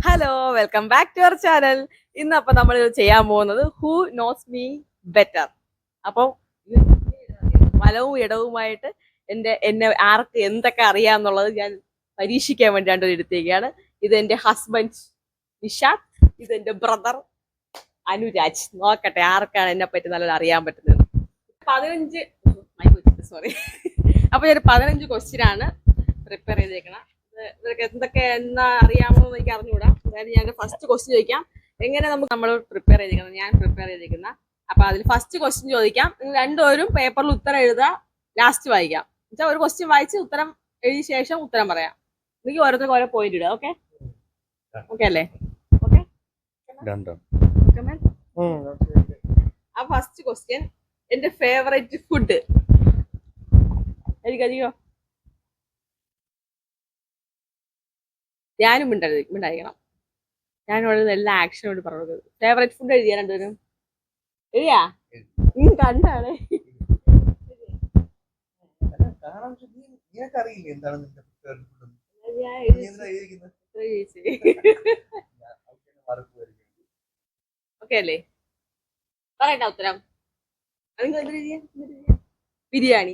Hello, welcome back to our channel. ഇന്നപ്പോ നമ്മൾ ചെയ്യാൻ പോകുന്നത് ഹൂ നോസ് മീ ബെറ്റർ. അപ്പം വലവും ഇടവുമായിട്ട് എന്നെ ആർക്ക് എന്തൊക്കെ അറിയാന്നുള്ളത് ഞാൻ പരീക്ഷിക്കാൻ വേണ്ടിയാണ് എടുത്തേക്കാണ്. ഇത് എന്റെ ഹസ്ബൻഡ് നിഷാദ്, ഇത് എന്റെ ബ്രദർ അനുരാജ്. നോക്കട്ടെ ആർക്കാണ് എന്നെ പറ്റി നല്ലത് അറിയാൻ പറ്റുന്നത്. 15 ക്വസ്റ്റ്യൻ ആണ് പ്രിപ്പയർ ചെയ്തേക്കണം. ഇതൊക്കെ എന്തൊക്കെ എന്നാ അറിയാമോ എന്ന് എനിക്ക് അറിഞ്ഞുകൂടാ. അതായത് ഞാൻ ഫസ്റ്റ് ക്വസ്റ്റ്യൻ ചോദിക്കാം, എങ്ങനെ നമ്മൾ പ്രിപ്പയർ ചെയ്തേക്കുന്നത്. ഞാൻ പ്രിപ്പയർ ചെയ്തേക്കുന്ന അപ്പൊ അതിൽ ഫസ്റ്റ് ക്വസ്റ്റ്യൻ ചോദിക്കാം. നിങ്ങൾ രണ്ടുപേരും പേപ്പറിൽ ഉത്തരം എഴുതുക, ലാസ്റ്റ് വായിക്കാം. എന്നുവെച്ചാൽ ഒരു ക്വസ്റ്റ്യൻ വായിച്ച് ഉത്തരം എഴുതിയ ശേഷം ഉത്തരം പറയാം. എനിക്ക് ഓരോരുത്തർക്ക് ഓരോ പോയിന്റ് ഇടുക. ഓക്കെ ഓക്കെ അല്ലേ? ഓക്കെ. ആ ഫസ്റ്റ് ക്വസ്റ്റ്യൻ, എന്റെ ഫേവറേറ്റ് ഫുഡ്. എനിക്കധികം ഞാനും മിണ്ടായിരിക്കണം. ഞാനോട് എല്ലാ ആക്ഷനോട് പറഞ്ഞത് ഫേവറേറ്റ് ഫുഡ് എഴുതിയാ രണ്ടുപേരും എഴുതിയാ കണ്ടാണ്. ഓക്കെ അല്ലേ? പറയണ്ട ഉത്തരം. ബിരിയാണി,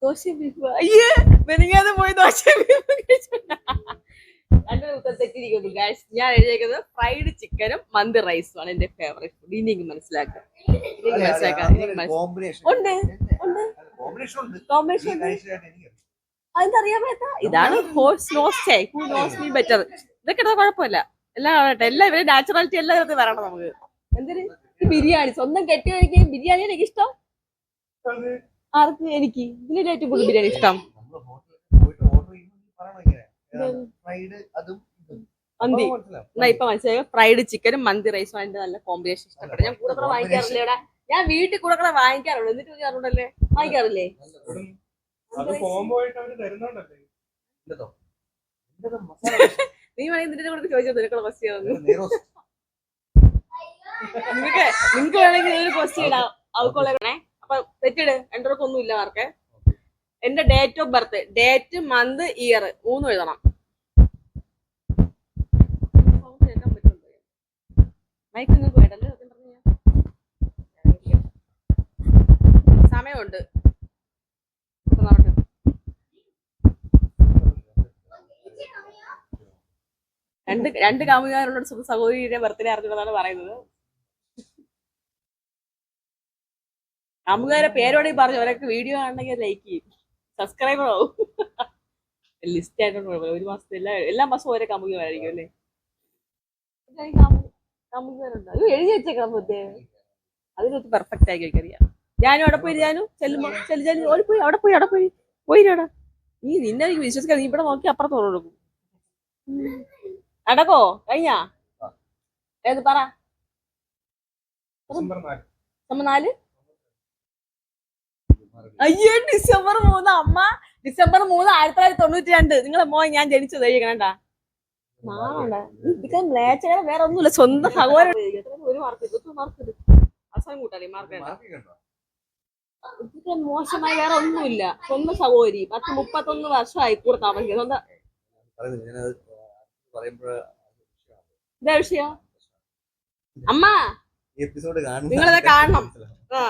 ദോശ ബീഫ്. അയ്യേ, മെനിങ്ങാതെ പോയി ദോശ ബീഫ് കഴിച്ചിട്ടുണ്ടാ. രണ്ടൊരു ഉത്തരം തെറ്റിയിരിക്കുന്നു ഗൈസ്. ഞാൻ എഴുതിയേക്കുന്നത് ഫ്രൈഡ് ചിക്കനും മന്തി റൈസും ആണ് എന്റെ ഫേവറേറ്റ് ഫുഡ്. ഇനി എനിക്ക് മനസ്സിലാക്കാം. ഉണ്ട് കോമ്പിനേഷൻ. അതെന്തറിയാൻ പറ്റാ. ഇതാണ് ഹൂ നോസ് മീ ബെറ്റർ. ഇതൊക്കെ ഇടാൻ കുഴപ്പമില്ല. എല്ലാം ആവട്ടെ. എല്ലാം ഇവര് നാച്ചുറാലിറ്റി എല്ലാം ഇതിനകത്ത് വരണം നമുക്ക്. എന്തൊരു ബിരിയാണി സ്വന്തം കെട്ടിയ എനിക്ക് ബിരിയാണിയാണ് എനിക്ക് ഇഷ്ടം. ആർക്ക്? എനിക്ക് ഇതിന്റെ ഏറ്റവും കൂടുതൽ ബിരിയാണി ഇഷ്ടം മന്തി. എന്നാ ഇപ്പൊ മനസ്സിലായോ? ഫ്രൈഡ് ചിക്കനും മന്തി റൈസും അതിന്റെ നല്ല കോമ്പിനേഷൻ ഇഷ്ടപ്പെട്ടു. ഞാൻ കൂടെ വാങ്ങിക്കാറില്ല ഇവിടെ. ഞാൻ വീട്ടിൽ കൂടെ വാങ്ങിക്കാറുള്ളൂ. എന്നിട്ട് അറിഞ്ഞൂടല്ലേ? വാങ്ങിക്കാറില്ലേ? നീ വേണമെങ്കിൽ നിന്റെ കൂടെ ചോദിച്ചോ നിനക്കുള്ള ക്വസ്റ്റ്യൻ. നിങ്ങക്ക് വേണമെങ്കിൽ ഒരു ക്വസ്റ്റ്യൻ ഇടാം. അവക്കുള്ളേ അപ്പൊ തെറ്റിട്. രണ്ടുപേർക്കും ഒന്നും ഇല്ല മാർക്ക്. എന്റെ date of birth, date, month, year മൂന്നും എഴുതണം. സമയമുണ്ട്. രണ്ട് കാമുകാരുള്ള സഹോദരിയുടെ ബർത്ത്ഡേ അറിഞ്ഞതാണ് പറയുന്നത്. കാമുകാരെ പേരോടെ പറഞ്ഞു. അവരൊക്കെ വീഡിയോ ആണെങ്കിൽ ലൈക്ക് ചെയ്യും, സബ്സ്ക്രൈബർ ആവും. ലിസ്റ്റ് ആയിട്ടൊന്നും ഒരു മാസത്തെ എല്ലാ മാസവും ഓരോ കാമുകമായിരിക്കും അല്ലേ? കാമുകാരുണ്ട്. അത് എഴുതി വെച്ചേക്കണം പ്രത്യേകം. അതിനൊത്ത് പെർഫെക്റ്റ് ആയി എനിക്കറിയാം. ഞാനും അവിടെ പോയി ചെല്ലുമ്പോ ഓടിപ്പോയി അവിടെ പോയിട്ടാ. നീ നിന്നെ എനിക്ക് വിശ്വസിക്കാൻ. നീ ഇവിടെ നോക്കി അപ്പുറത്ത് കൊടുക്കും. നടക്കോ കഴിഞ്ഞാ? ഏത് പറ. ഡിസംബർ 4. അയ്യോ, ഡിസംബർ 3. അമ്മ ഡിസംബർ 3, 1992. നിങ്ങളെ മോൻ ഞാൻ ജനിച്ചത് കഴിക്കണണ്ടാ. ഇതൊക്കെ മ്ലേച്ഛകരം വേറെ ഒന്നുമില്ല. സ്വന്തം സഹോദരൻ. ഒരു മാർക്ക് അവസാനം കൂട്ടാലേ മാർക്ക്. ഇതൊക്കെ മോശമായി വേറെ ഒന്നുമില്ല. സ്വന്തം സഹോദരി 31 വർഷമായി കൂടെ താമസിക്കുക. സ്വന്തം ഇതാ വിഷയം. അമ്മ നിങ്ങളത് കാണണം. ആ,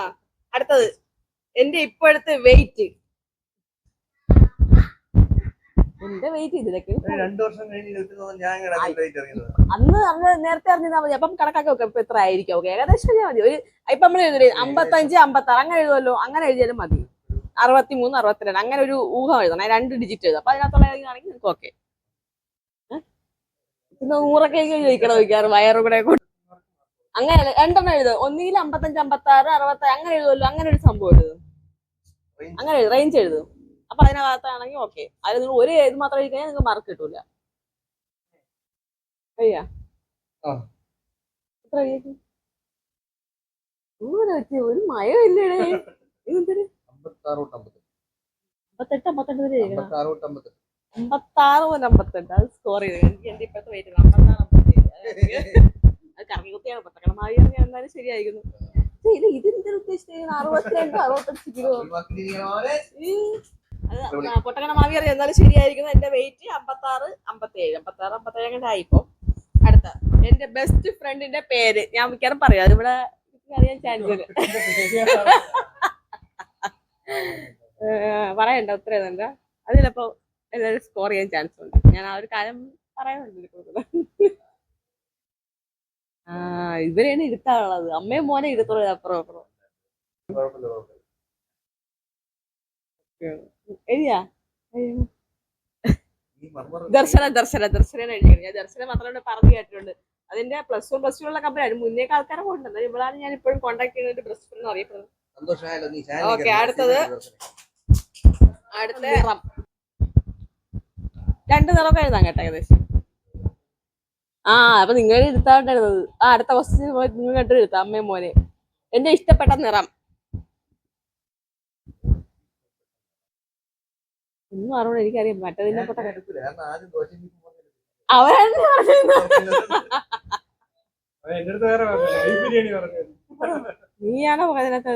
അടുത്തത് എന്റെ ഇപ്പോഴത്തെ വെയിറ്റ്. എന്റെ വെയിറ്റ് ഇതിലൊക്കെ അന്ന് നേരത്തെ അറിഞ്ഞാൽ മതി. അപ്പം കണക്കാക്കി വെക്കാം ഇപ്പൊ എത്ര ആയിരിക്കും. ഓക്കെ, ഏകദേശം മതി. ഒരു ഇപ്പൊ നമ്മൾ എഴുതി 55, 56 അങ്ങനെ എഴുതുമല്ലോ. അങ്ങനെ എഴുതിയാലും മതി. 63, 62 അങ്ങനെ ഒരു ഊഹം എഴുതണം. 2 ഡിജിറ്റ് എഴുതാം. അപ്പൊ അതിനകത്തുള്ള ആണെങ്കിൽ നിങ്ങൾക്ക് ഓക്കെ. പിന്നെ 100 ചോദിക്കണം. ചോദിക്കാറ് വയറും കൂടെ അങ്ങനെ രണ്ടെണ്ണം എഴുതും. ഒന്നുകിൽ 55, 56, 60 അങ്ങനെ എഴുതുമല്ലോ. അങ്ങനെ ഒരു സംഭവം എഴുതും. അങ്ങനെ റേഞ്ച് എഴുതും. അപ്പൊ അതിനകത്താണെങ്കിൽ ഓക്കെ. അതിൽ നിങ്ങൾ ഒരു ഇത് മാത്രം എഴുതി കഴിഞ്ഞാൽ നിങ്ങൾക്ക് മാർക്ക് കിട്ടൂല. കഴിയാ എത്ര കഴിയും? ഒരു മയം ഇല്ലേ? ഇതെന്തൊരു 56, 58 അത് സ്കോർ ചെയ്ത്. എനിക്ക് എന്റെ ഇപ്പോഴത്തെ വെയിറ്റ് 56, 57. അത് കറങ്ങി കുത്തിയാണ് പത്തക്കണം. ഞാൻ എന്നാലും ശരിയായിരുന്നു. ഇതിന്റെ ഉദ്ദേശിച്ചത് 62, 65 കിലോ. അത് പൊട്ടക്കണ മാവി അറിയാം, എന്നാലും ശരിയായിരിക്കുന്നത്. എന്റെ വെയിറ്റ് 56, 57 അങ്ങനെ ആയിപ്പോ. അടുത്ത എന്റെ ബെസ്റ്റ് ഫ്രണ്ടിന്റെ പേര് ഞാൻ മിക്കവാറും പറയാം, അതിവിടെ അറിയാൻ ചാൻസ് ഇല്ല. പറയണ്ട, ഉത്തരം എന്താ അതിലപ്പോ എല്ലാവരും സ്കോർ ചെയ്യാൻ ചാൻസ് ഉണ്ട്. ഞാൻ ആ ഒരു കാര്യം പറയാനുണ്ട്. ഇവരെയാണ് ഇരുത്താനുള്ളത്, അമ്മയും മോനെ ഇരുത്തുള്ളൂ അപ്പുറം അപ്പുറം. എഴുതിയാ ദർശനം എഴുതിയാണ്. ഞാൻ ദർശനം മാത്രമേ പറഞ്ഞു കേട്ടിട്ടുണ്ട്. അതിന്റെ +1 +2 കമ്പനി അതിന് മുന്നേക്ക് ആൾക്കാരെ കൊണ്ടുണ്ട്. ഇവളാണ് ഞാൻ ഇപ്പോഴും കോൺടാക്ട് ചെയ്യുന്ന ബെസ്റ്റ് ഫ്രണ്ട് എന്ന് അറിയപ്പെടുന്നത്. ഓക്കെ, അടുത്ത നിറം. 2 നിറമൊക്കെ എഴുതാൻ കേട്ടോ ഏകദേശം. അപ്പൊ നിങ്ങൾ ഇരുത്താണ്ടായിരുന്നത്. അടുത്ത ക്വസ്റ്റ്യൻ നിങ്ങൾ കണ്ടു ഇരുത്താം, അമ്മയും മോനെ. എന്റെ ഇഷ്ടപ്പെട്ട നിറം ഒന്നും അറിയണം, എനിക്കറിയാം. മറ്റതിനെ പൊട്ട അവരാണ് നീയാണോ അതിനകത്ത്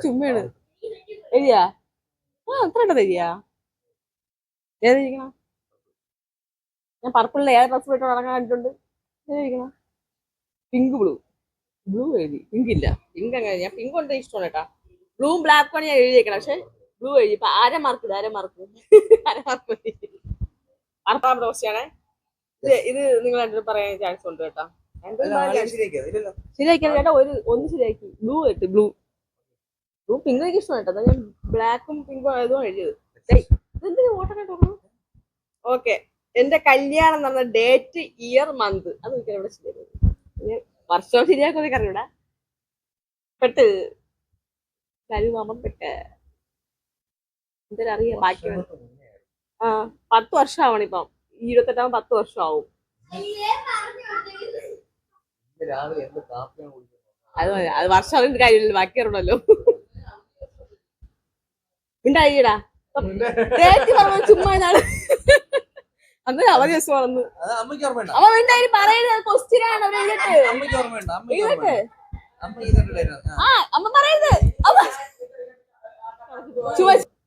ചുമ്മയാണ് എഴുതിയാ? അത്ര ഉണ്ടോ തരിയാ? ഏതിരിക്കണം? ഞാൻ പർപ്പിളിലെ ഏത് ഡ്രസ് പോയിട്ട് നടക്കാൻ കണ്ടിട്ടുണ്ട്. ഏതിരിക്കണം? പിങ്ക് ബ്ലൂ എഴുതി. പിങ്ക് ഇല്ല, പിങ്ക് അങ്ങനെ. ഞാൻ പിങ്ക് കൊണ്ട് ഇഷ്ടമാണ് കേട്ടാ. ബ്ലൂവും ബ്ലാക്കും ആണ് ഞാൻ എഴുതിയേക്കണം. പക്ഷെ ബ്ലൂ എഴുതി. ഇപ്പൊ അരമാർക്ക് 6ാമത്തെ ക്വസ്റ്റ്യാണേ. ഇത് നിങ്ങൾ രണ്ടും പറയാൻ ചാൻസ് ഉണ്ട് കേട്ടോ. ശരിയാക്കിയത് കേട്ടോ, ഒന്ന് ശരിയാക്കി. ബ്ലൂ പിങ്ക് എനിക്ക് ഇഷ്ടമാണ് കേട്ടോ. ഞാൻ ബ്ലാക്കും പിങ്കും ആയതും എഴുതിയത്. ഇതെന്തിനാ ഓട്ടം കേട്ടോ. ഓക്കെ, എന്റെ കല്യാണം നടന്ന ഡേറ്റ്, ഇയർ, മന്ത് അത് എനിക്ക് ഇവിടെ ശരിയാക്കുന്നത്. വർഷവും ശരിയാക്കുന്ന അറിയൂടാ. പെട്ട് കരുമാമൻ പെട്ട് എന്തൊരറിയാം. ബാക്കി 10 വർഷം ആവണം. ഇപ്പം 28 10 വർഷം ആവും. അത് വർഷം അതിന്റെ കാര്യമില്ല, ബാക്കി അറിയണല്ലോ. ഉണ്ടായിടാ ഡേറ്റ് പറഞ്ഞു ചുമ്മാ നാള് അന്ന് അവധി ദിവസം വളർന്നു. അവ വേണ്ടായി പറയുന്നത് ക്വസ്റ്റ്യൻ ആണ്. അമ്മ പറയരുത്.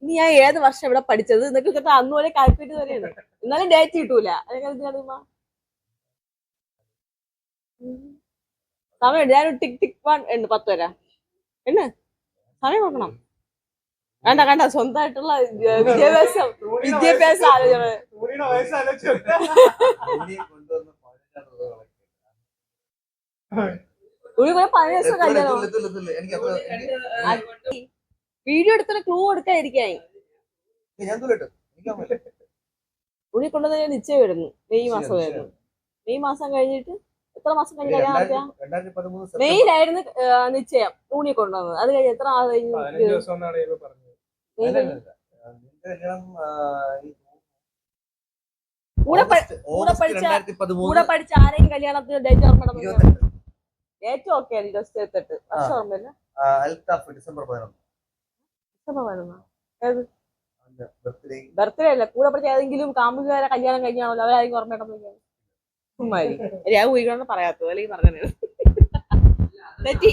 നീ ഞാൻ ഏത് വർഷം ഇവിടെ പഠിച്ചത് എന്നൊക്കെ അന്ന് പോലെ കാൽക്കുലേറ്റ് തന്നെയാണ്. എന്നാലും ഡേറ്റ് കിട്ടൂല. അതൊക്കെ സമയം ഞാനൊരു ടിക് ടിക് 1 10 വരാ എന്ന് സമയം നോക്കണം. കണ്ട സ്വന്തമായിട്ടുള്ള വിദ്യാഭ്യാസ ആലോചന. വീഡിയോ എടുത്ത ക്ലൂ കൊടുക്കാതിരിക്കായി. ഉള്ളി കൊണ്ടുവന്ന് നിശ്ചയം വരുന്നു. മെയ് മാസം വരുന്നു. മെയ് മാസം കഴിഞ്ഞിട്ട് എത്ര മാസം കഴിഞ്ഞ് കല്യാണം നടത്തിയാ? മെയ്യിലായിരുന്നു നിശ്ചയം. ഊണി കൊണ്ടുവന്നത്. അത് കഴിഞ്ഞ് എത്ര നാൾ കഴിഞ്ഞു? കൂടെ പഠിച്ച ആരെയും കല്യാണത്തിന് ഡേറ്റ് ഓർമ്മ? ഡേറ്റ് ഓക്കെ 28 വർഷം ഓർമ്മയില്ല. ഡിസംബർ 11. ബർത്ത്ഡേ അല്ല, കൂടെ പഠിച്ച ഏതെങ്കിലും കാമുകാരെ കല്യാണം കഴിഞ്ഞാണല്ലോ, അവരായിരിക്കും ഓർമ്മയിട്ടെന്ന്. ചുമ്മാരി ഞാൻ ഊരിക്കണം പറയാത്തത്, അല്ലെങ്കിൽ പറഞ്ഞു തെറ്റി.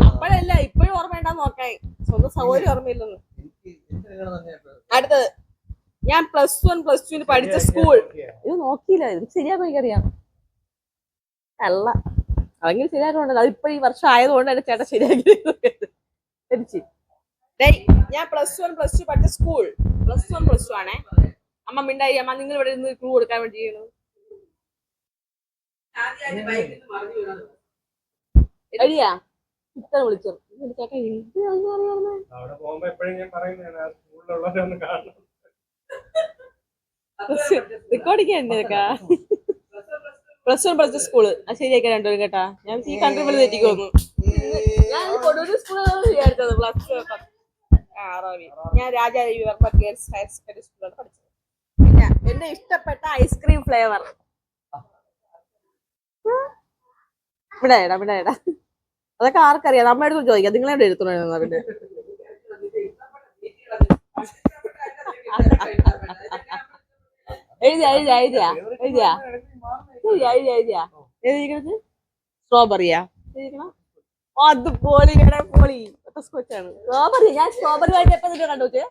അപ്പോഴല്ല ഇപ്പോഴും ഓർമ്മയുണ്ടാന്ന് നോക്കാൻ. സ്വന്തം സൗകര്യം ഓർമ്മയില്ലെന്ന്. അടുത്തത് ഞാൻ +1 +2 പഠിച്ച സ്കൂൾ. ഇത് നോക്കിയില്ല, ഇത് ശരിയാക്കും എനിക്കറിയാം. അല്ല അതെങ്കിലും ശരിയാക്കുന്നുണ്ടല്ലോ. അതിപ്പോ ഈ വർഷം ആയതുകൊണ്ട് എന്റെ ചേട്ടൻ ശരിയാക്കി. ഞാൻ +1 +2 പഠിച്ച സ്കൂൾ. +1 +2 ആണേ. അമ്മ മിണ്ടായി. അമ്മ നിങ്ങൾ ഇവിടെ നിന്ന് ക്ലൂ കൊടുക്കാൻ വേണ്ടി ചെയ്യണു. എഴുതിയാ ഇത്ര വിളിച്ചോ റെക്കോർഡിക്കാ. +1 +2 സ്കൂള് അത് ശരിയാക്കാൻ രണ്ടുപേരും കേട്ടാ. ഞാൻ ഈ കൺട്രി പോലെ തെറ്റിക്ക് വന്നു. ഞാൻ കൊടൂര് സ്കൂളാണ് വിചാരിച്ചത്. ഞാൻ രാജാദേവി ഗേൾസ് ഹയർ സെക്കൻഡറി സ്കൂളാണ് പഠിച്ചത്. പിന്നെ എന്റെ ഇഷ്ടപ്പെട്ട ഐസ്ക്രീം ഫ്ലേവർ ഇവിടെ അതൊക്കെ ആർക്കറിയാം? നമ്മ എടുത്ത് ചോദിക്കാം. നിങ്ങളെവിടെ എഴുത്തുന്ന പിന്നെ എഴുതിയാ സ്ട്രോബെറിയാ? അത് പോളി പോളി ബട്ടർ സ്കോച്ച് ആണ്. സ്ട്രോബെറി, ഞാൻ സ്ട്രോബെറി വായിട്ട് എപ്പോ നിന്റെ കണ്ടു വെച്ചേ?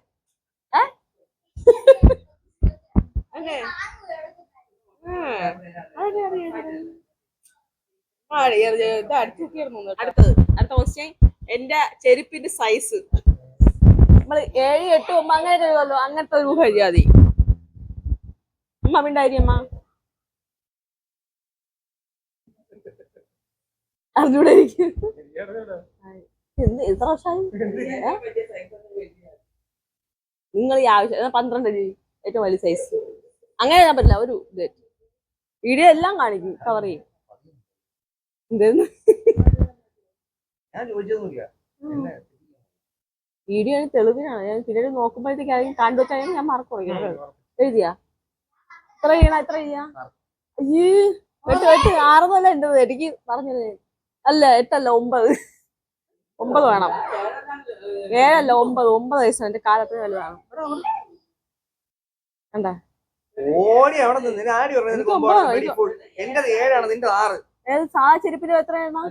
അടുത്ത ക്വസ്റ്റ്യൻ, എന്റെ ചെരുപ്പിന്റെ സൈസ് നമ്മള് 7, 8, 9 അങ്ങനെ എഴുതുമല്ലോ, അങ്ങനത്തെ ഒരു ഊഹ എഴുതിയാ മതി. അമ്മ മിണ്ടായിരിയമ്മ അറിഞ്ഞൂടെ എനിക്ക് എത്ര വർഷമായി നിങ്ങൾ ഈ ആവശ്യം 12 ഏറ്റവും വലിയ സൈസ് അങ്ങനെ എഴുതാൻ പറ്റില്ല. ഒരു വീഡിയോ എല്ലാം കാണിക്കും, കവർ ചെയ്യും. എന്തേന്ന് വീഡിയോ തെളിവിനാണ്. ഞാൻ പിന്നീട് നോക്കുമ്പോഴത്തേക്ക് ആരെങ്കിലും കണ്ടു വെച്ചാൽ ഞാൻ മാർക്ക് കുറയ്ക്കണം. എഴുതിയാ എത്ര ചെയ്യണം? എത്ര ചെയ്യാ? അയ്യേ 8 6 ഉണ്ട്. എനിക്ക് പറഞ്ഞത് അല്ല 8 അല്ല 9 വേണം. 7 അല്ല 9 വയസ്സാണ്. എന്റെ കാലത്തിന് വലുതാണ്. കണ്ടാ സാ ചെരുപ്പിന് എത്ര എണ്ണം?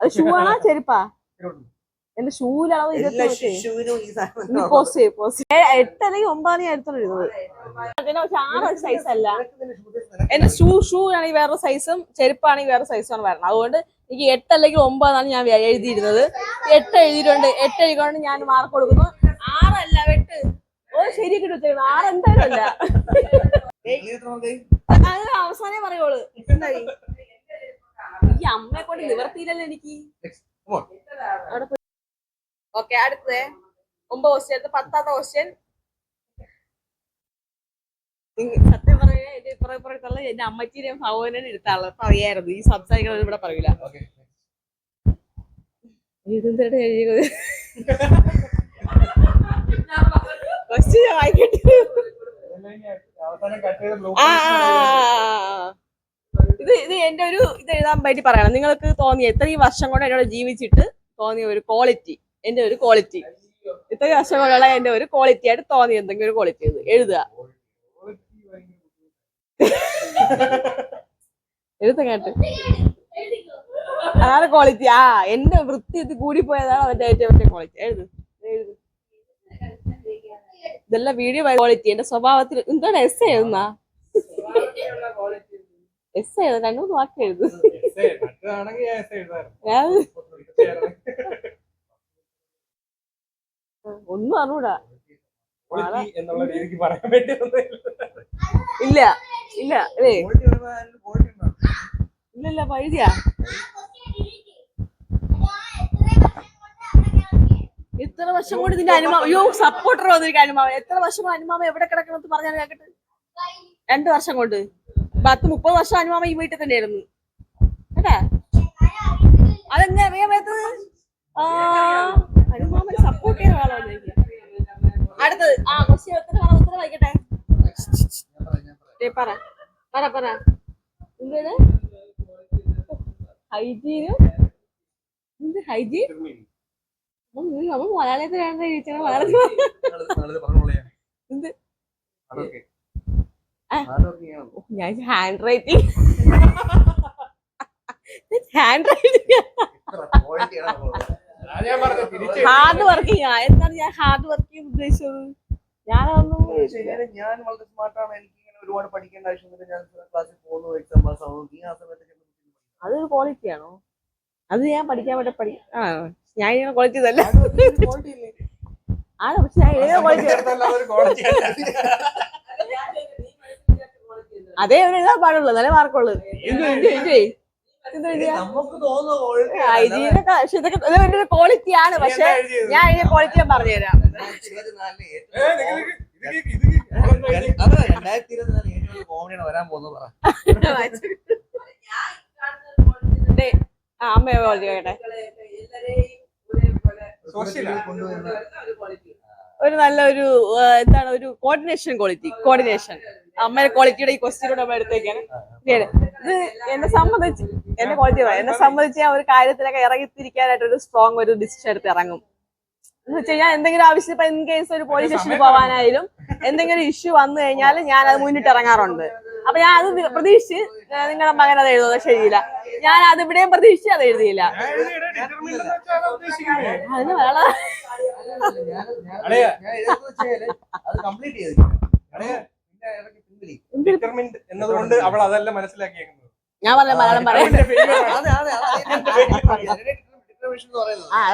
അത് ഷൂ ആണോ ചെരുപ്പാ? എന്റെ ഷൂലളവ് 8 അല്ലെങ്കിൽ 9 ഞാൻ എടുത്തോണ്ടിരുന്നത്. പക്ഷെ 6 സൈസ് അല്ല. എന്റെ ഷൂ ആണെങ്കിൽ വേറെ സൈസും ചെരുപ്പാണെങ്കിൽ വേറെ സൈസുമാണ് വരണം. അതുകൊണ്ട് എനിക്ക് 8 അല്ലെങ്കിൽ 9 ആണ് ഞാൻ എഴുതിയിരുന്നത്. 8 എഴുതിയിട്ടുണ്ട്. 8 എഴുതിക്കൊണ്ട് ഞാൻ മാർക്ക് കൊടുക്കുന്നു. 6 അല്ല 8. ഓ ശരിയൊക്കെ വെച്ചേക്കണം. 6 എന്തായാലും അല്ല. അത് അവസാനേ പറയുള്ളൂ. ഈ അമ്മയെ കൊണ്ട് നിവർത്തിയില്ലല്ലോ എനിക്ക്. ഓക്കെ, അടുത്തത് 9 ക്വസ്റ്റ്യൻ. 10ാമത്തെ ക്വസ്റ്റ്യൻ. സത്യം പറയാ എന്റെ ഇപ്പുറത്തുള്ള എന്റെ അമ്മച്ചീനെയും സഹോദരനെ എടുത്താള് പറയായിരുന്നു. ഈ സംസാരിക്കുന്നത് ഇവിടെ പറയൂല. ക്വസ്റ്റ്യൻ വായിക്കട്ടെ. ഇത് എന്റെ ഒരു ഇത് എഴുതാൻ വേണ്ടി പറയണം. നിങ്ങൾക്ക് തോന്നിയ ഇത്രയും വർഷം കൊണ്ട് എന്നോട് ജീവിച്ചിട്ട് തോന്നിയ ഒരു ക്വാളിറ്റി, എന്റെ ഒരു ക്വാളിറ്റി, ഇത്രയും വർഷം കൊണ്ടുള്ള എന്റെ ഒരു ക്വാളിറ്റി ആയിട്ട് തോന്നിയ എന്തെങ്കിലും ഒരു ക്വാളിറ്റി എഴുതുക. എഴുത്ത കേട്ട് അതാണ് ക്വാളിറ്റി. എന്റെ വൃത്തി ഇത് കൂടിപ്പോയതാണ് അവന്റെ ഏറ്റവും വലിയ ക്വാളിറ്റി. എഴുത്. ഇതെല്ലാം വീഡിയോ ക്വാളിറ്റി. എന്റെ സ്വഭാവത്തിൽ എന്താണ് എസ് എഴുതുന്ന? എസ് എഴുത 2-3 വാക്ക് എഴുതു. ഒന്നും അറിഞ്ഞൂടാ. ഇല്ല ഇല്ല ഇല്ലല്ല പഴുതിയാ. എത്ര വർഷം കൊണ്ട് ഇതിന്റെ അനുമാനം. അയ്യോ സപ്പോർട്ടർ വന്നിരിക്കും അനുമാനം. എത്ര വർഷം കൊണ്ട് അനുമാനം എവിടെ കിടക്കണമെന്ന് പറഞ്ഞാൽ കേട്ടിട്ട് 2 വർഷം കൊണ്ട് 10-30 വർഷം അനുമാമ ഈ വീട്ടിൽ തന്നെ ആയിരുന്നു കേട്ടാ. അതെങ്ങനെ അറിയാൻ പറ്റത്? അനുമാമ സപ്പോർട്ട് ചെയ്യുന്ന ആളാണ്. അടുത്തത് ഉത്തരം വായിക്കട്ടെ. പറ പറ പറ എന്താണ് ഹൈജീനും ഹൈജീൻ? നമ്മൾ മലയാളത്തിലാണ് ചോദിച്ചത്. ഞാൻ ഹാൻഡ് റൈറ്റിംഗ് ഹാർഡ് വർക്കിംഗ്. എന്താണ് ഞാൻ ഹാർഡ് വർക്കിംഗ് ഉദ്ദേശിച്ചത്? ഞാനൊന്നും ഞാൻ വളരെ സ്മാർട്ടാണ്. എനിക്ക് ഇങ്ങനെ ഒരുപാട് പഠിക്കേണ്ട ആവശ്യമില്ല. ഞാൻ ക്ലാസ്സിൽ പോകുന്നു, എക്സാം പാസ് ആവുന്നു. ആ സമയത്ത് അതൊരു ക്വാളിറ്റി ആണോ? അത് ഞാൻ പഠിക്കാൻ പറ്റ ഞാൻ ഇങ്ങനെ ക്വാളിറ്റി തന്നെ ആണ്. പക്ഷെ ഞാൻ ഏത് ക്വാളിറ്റി അതേ എഴുതാൻ പാടുള്ളൂ, നല്ല മാർക്കുള്ളൂ. ഇതൊക്കെ ക്വാളിറ്റി ആണ്. പക്ഷെ ഞാൻ ഈ ക്വാളിറ്റി ഞാൻ പറഞ്ഞുതരാം. 2024 കോമഡിയാണ് വരാൻ പോകുന്നത്. അമ്മ ക്വാളിറ്റി കേട്ടെ. ഒരു നല്ലൊരു എന്താണ് ഒരു കോർഡിനേഷൻ കോർഡിനേഷൻ അമ്മയുടെ ക്വാളിറ്റിയുടെ ഈ ക്വസ്റ്റ്യനോട് നമ്മൾ എടുത്തേക്കാണ്. ഇത് എന്നെ സംബന്ധിച്ച് ഞാൻ ഒരു കാര്യത്തിലൊക്കെ ഇറങ്ങിത്തിരിക്കാനായിട്ട് ഒരു സ്ട്രോങ് ഒരു ഡിസിഷൻ എടുത്ത് ഇറങ്ങും. എന്ന് വെച്ച് കഴിഞ്ഞാൽ എന്തെങ്കിലും ആവശ്യം ഇപ്പൊ ഇൻ കേസ് ഒരു പോലീസ് സ്റ്റേഷനിൽ പോകാനായാലും എന്തെങ്കിലും ഇഷ്യൂ വന്നു കഴിഞ്ഞാൽ ഞാൻ അത് മുന്നിട്ട് ഇറങ്ങാറുണ്ട്. അപ്പൊ ഞാൻ അത് പ്രതീക്ഷിച്ച് നിങ്ങളുടെ മകൻ അത് എഴുതുന്നത് ശരിയില്ല. ഞാൻ അത് ഇവിടെയും പ്രതീക്ഷിച്ച് അത് എഴുതിയില്ല. അതിന് വേണം എന്നതുകൊണ്ട് അവൾ അതല്ല മനസ്സിലാക്കിയേക്കുന്നത്. ഞാൻ പറഞ്ഞ മലയാളം പറയാം.